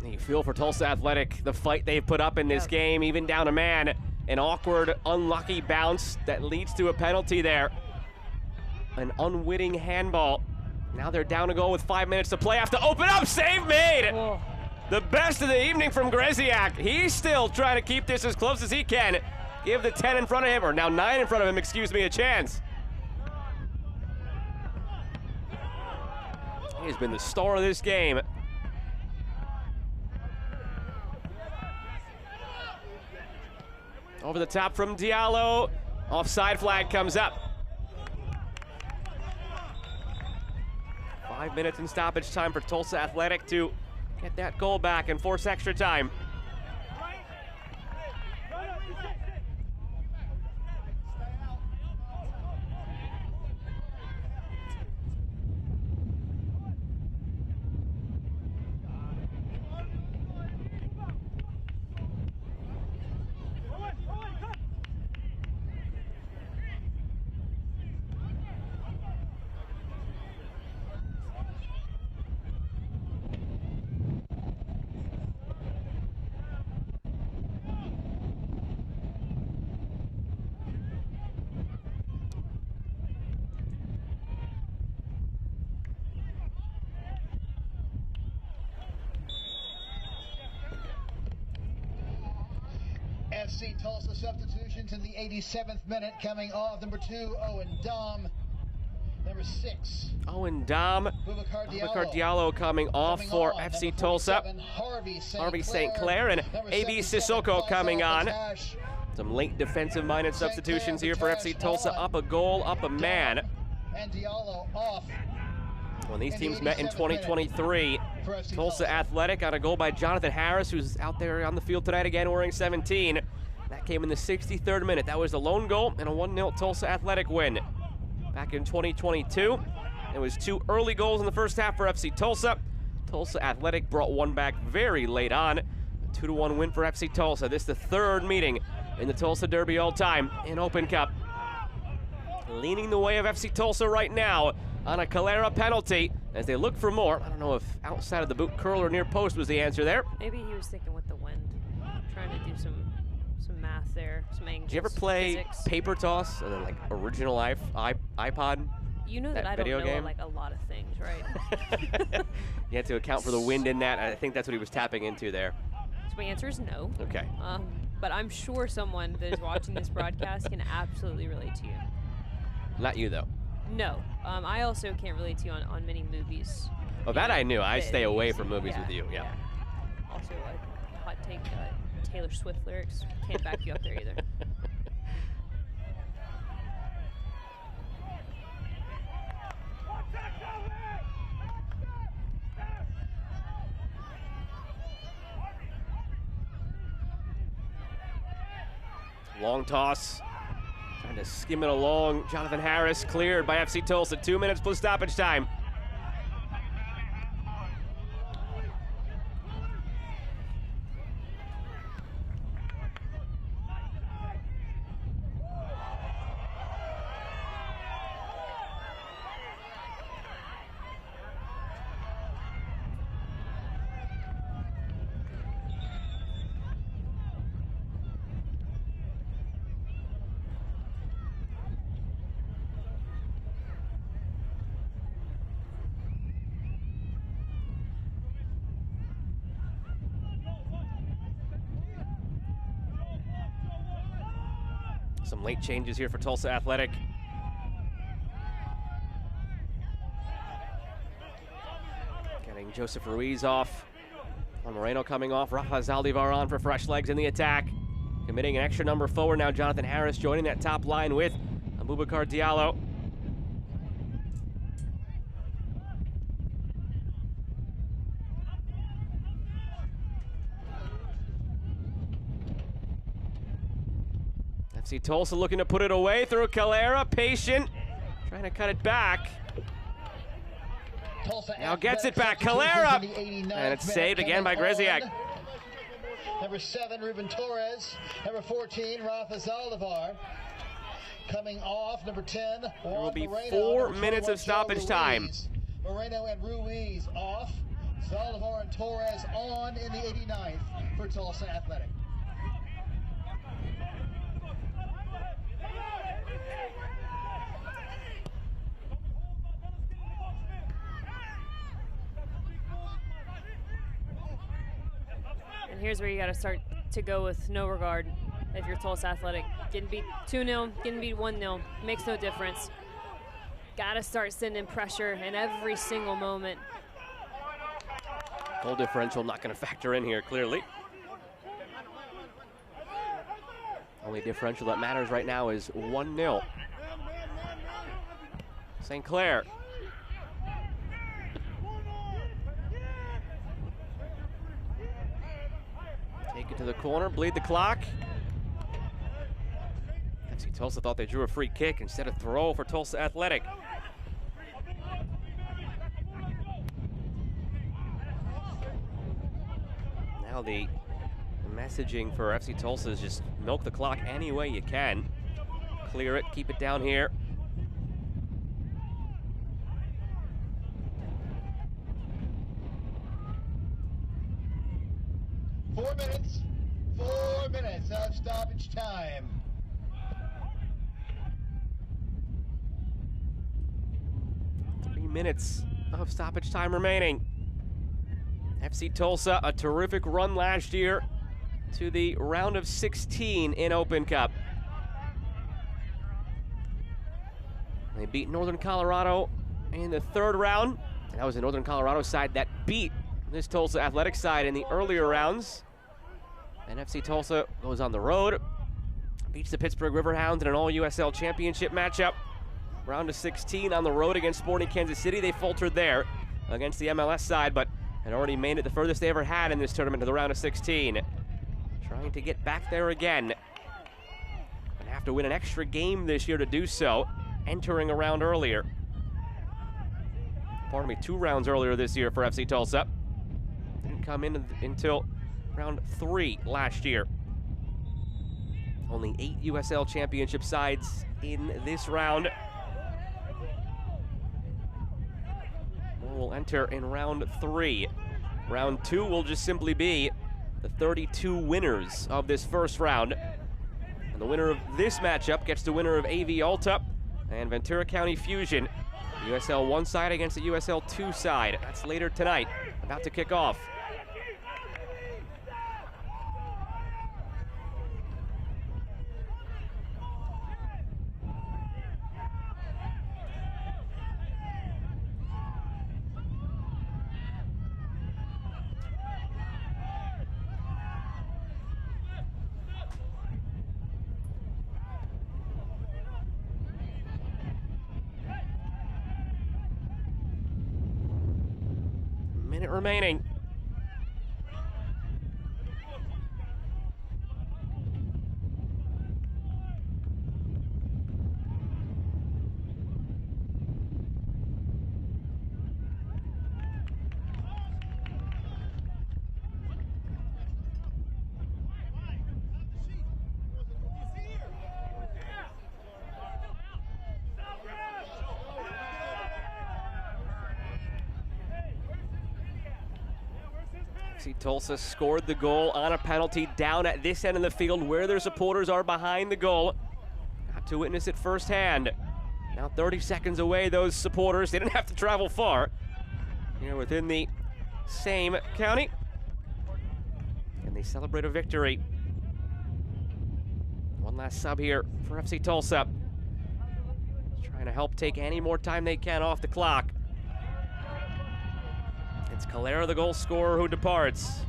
You feel for Tulsa Athletic, the fight they've put up in this game, even down a man. An awkward, unlucky bounce that leads to a penalty there. An unwitting handball. Now they're down a goal with 5 minutes to play. Have to open up, save made! Whoa. The best of the evening from Greziak. He's still trying to keep this as close as he can. Give the 10 in front of him, or now 9 in front of him, excuse me, a chance. He's been the star of this game. Over the top from Diallo. Offside flag comes up. 5 minutes in stoppage time for Tulsa Athletic to get that goal back and force extra time. FC Tulsa substitutions in the 87th minute, coming off number 2, Owen Dom. Number number 6. Owen Dom. Boubacar Diallo coming off for FC Tulsa. Harvey St. Clair and A.B. Sissoko coming on. Some late defensive-minded substitutions here for FC Tulsa. Up a goal, up a man. And Diallo off. When these teams met in 2023, Tulsa Athletic got a goal by Jonathan Harris, who's out there on the field tonight again wearing 17. That came in the 63rd minute. That was the lone goal and a 1-0 Tulsa Athletic win. Back in 2022, it was 2 early goals in the first half for FC Tulsa. Tulsa Athletic brought one back very late on. A 2-1 win for FC Tulsa. This is the 3rd meeting in the Tulsa Derby all time in Open Cup. Leaning the way of FC Tulsa right now on a Calera penalty as they look for more. I don't know if outside of the boot curl or near post was the answer there. Maybe he was thinking with the wind, trying to do some math there, some angles. Did you ever play physics. paper toss, or then like original iPod? You know that I don't know like a lot of things, right? You had to account for the wind in that. I think that's what he was tapping into there. So my answer is no. Okay. But I'm sure someone that is watching this broadcast can absolutely relate to you. Not you, though. No. I also can't relate to you on many movies. Oh, that I knew. I stay away from movies with you, yeah. Also, a hot take, Taylor Swift lyrics. Can't back you up there either. Long toss. Trying to skim it along. Jonathan Harris cleared by FC Tulsa. 2 minutes plus stoppage time. Some late changes here for Tulsa Athletic. Getting Joseph Ruiz off. Moreno coming off. Rafa Zaldivar on for fresh legs in the attack. Committing an extra number forward now. Jonathan Harris joining that top line with Boubacar Diallo. FC Tulsa looking to put it away through Calera, patient, trying to cut it back. Now gets it back, Calera, and it's saved again by Greziak. Number 7, Ruben Torres. Number 14, Rafa Zaldivar. Coming off, number 10, there will be 4 minutes of stoppage time. Moreno and Ruiz off. Zaldivar and Torres on in the 89th for Tulsa Athletic. Here's where you got to start to go with no regard if you're Tulsa Athletic. Getting beat 2-0, getting beat 1-0, makes no difference. Got to start sending pressure in every single moment. Goal differential not going to factor in here, clearly. Only differential that matters right now is 1-0. St. Clair. Take it to the corner, bleed the clock. FC Tulsa thought they drew a free kick instead of throw for Tulsa Athletic. Now the messaging for FC Tulsa is just milk the clock any way you can. Clear it, keep it down here. Four minutes of stoppage time. Three minutes of stoppage time remaining. FC Tulsa, a terrific run last year to the round of 16 in Open Cup. They beat Northern Colorado in the third round. And that was the Northern Colorado side that beat this Tulsa Athletics side in the earlier rounds. And FC Tulsa goes on the road, beats the Pittsburgh Riverhounds in an all-USL championship matchup. Round of 16 on the road against Sporting Kansas City. They faltered there against the MLS side, but had already made it the furthest they ever had in this tournament to the round of 16. Trying to get back there again. And have to win an extra game this year to do so, entering a round earlier. Pardon me, 2 rounds earlier this year for FC Tulsa. Didn't come in until round 3 last year. Only 8 USL championship sides in this round. More will enter in round 3. Round 2 will just simply be the 32 winners of this first round. And the winner of this matchup gets the winner of AV Alta and Ventura County Fusion. USL 1 side against the USL 2 side. That's later tonight, about to kick off. Minute remaining. See, Tulsa scored the goal on a penalty down at this end of the field where their supporters are behind the goal. Got to witness it firsthand. Now 30 seconds away, those supporters, they didn't have to travel far. Here within the same county. And they celebrate a victory. One last sub here for FC Tulsa. Trying to help take any more time they can off the clock. It's Calera, the goal scorer, who departs.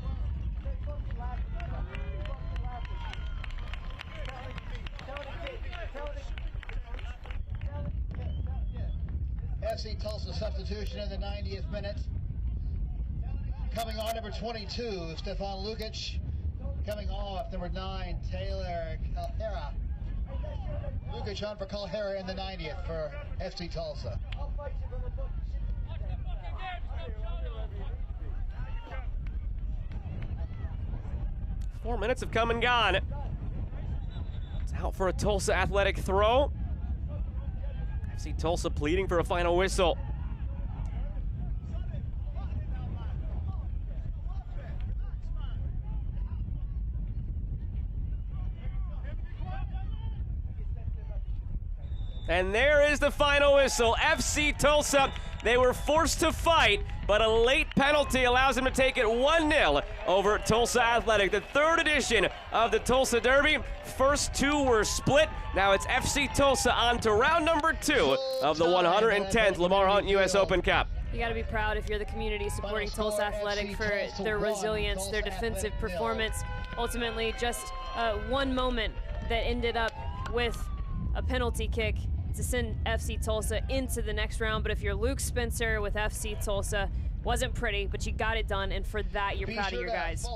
FC Tulsa substitution in the 90th minute. Coming on, number 22, Stefan Lukic. Coming off, number 9, Taylor Calera. Lukic on for Calera in the 90th for FC Tulsa. 4 minutes have come and gone. It's out for a Tulsa Athletic throw. FC Tulsa pleading for a final whistle. And there is the final whistle. FC Tulsa, they were forced to fight, but a late penalty allows them to take it 1-0 over Tulsa Athletic. The third edition of the Tulsa Derby. First 2 were split. Now it's FC Tulsa on to round number 2 of the 110th Lamar Hunt U.S. Open Cup. You got to be proud if you're the community supporting Tulsa Athletic for their resilience, their defensive performance. Ultimately, just one moment that ended up with a penalty kick to send FC Tulsa into the next round. But if you're Luke Spencer with FC Tulsa, wasn't pretty, but you got it done, and for that, you're proud of your guys.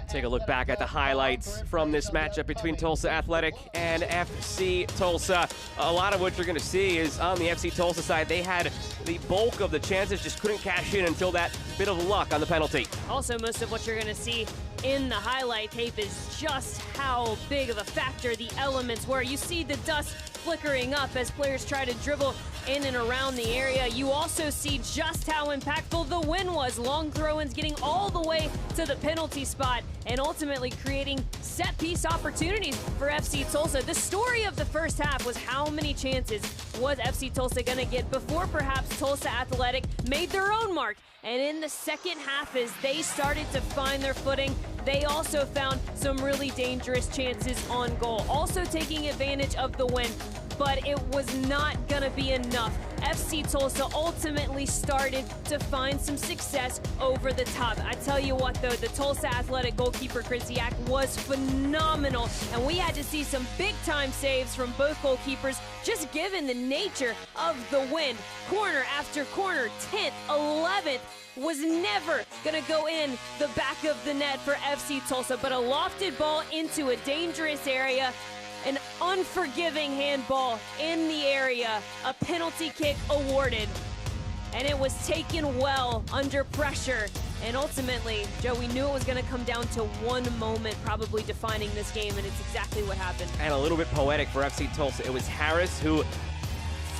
Take a look back at the highlights from this matchup between Tulsa Athletic and FC Tulsa. A lot of what you're going to see is on the FC Tulsa side, they had the bulk of the chances, just couldn't cash in until that bit of luck on the penalty. Also, most of what you're going to see in the highlight tape is just how big of a factor the elements were. You see the dust flickering up as players try to dribble in and around the area. You also see just how impactful the win was. Long throw-ins getting all the way to the penalty spot and ultimately creating set-piece opportunities for FC Tulsa. The story of the first half was how many chances was FC Tulsa going to get before perhaps Tulsa Athletic made their own mark. And in the second half, as they started to find their footing, they also found some really dangerous chances on goal. Also taking advantage of the win. but it was not going to be enough. FC Tulsa ultimately started to find some success over the top. I tell you what, though, the Tulsa Athletic goalkeeper, Krzyzak, was phenomenal, and we had to see some big-time saves from both goalkeepers, just given the nature of the win. Corner after corner, 10th, 11th, was never going to go in the back of the net for FC Tulsa, but a lofted ball into a dangerous area, an unforgiving handball in the area, a penalty kick awarded, and it was taken well under pressure. And ultimately, Joe, we knew it was going to come down to one moment probably defining this game, and it's exactly what happened. And a little bit poetic for FC Tulsa. It was Harris who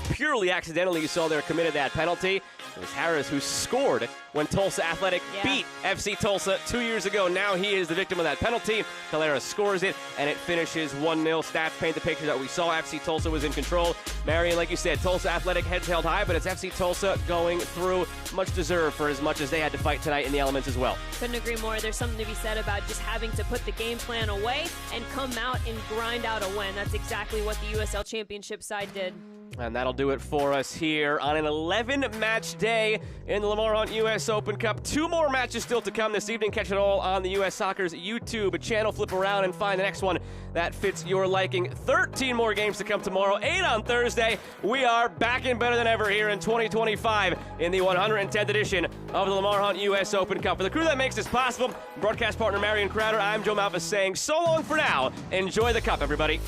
purely accidentally, you saw there, committed that penalty. It was Harris who scored when Tulsa Athletic beat FC Tulsa 2 years ago. Now he is the victim of that penalty. Calera scores it, and it finishes 1-0. Stats paint the picture that we saw. FC Tulsa was in control. Marion, like you said, Tulsa Athletic heads held high, but it's FC Tulsa going through, much deserved for as much as they had to fight tonight in the elements as well. Couldn't agree more. There's something to be said about just having to put the game plan away and come out and grind out a win. That's exactly what the USL Championship side did. And that'll do it for us here on an 11-match day in the Lamar Hunt U.S. Open Cup. 2 more matches still to come this evening. Catch it all on the U.S. Soccer's YouTube channel. Flip around and find the next one that fits your liking. 13 more games to come tomorrow, 8 on Thursday. We are back and better than ever here in 2025 in the 110th edition of the Lamar Hunt U.S. Open Cup. For the crew that makes this possible, broadcast partner Marion Crowder, I'm Joe Malvis saying so long for now. Enjoy the cup, everybody.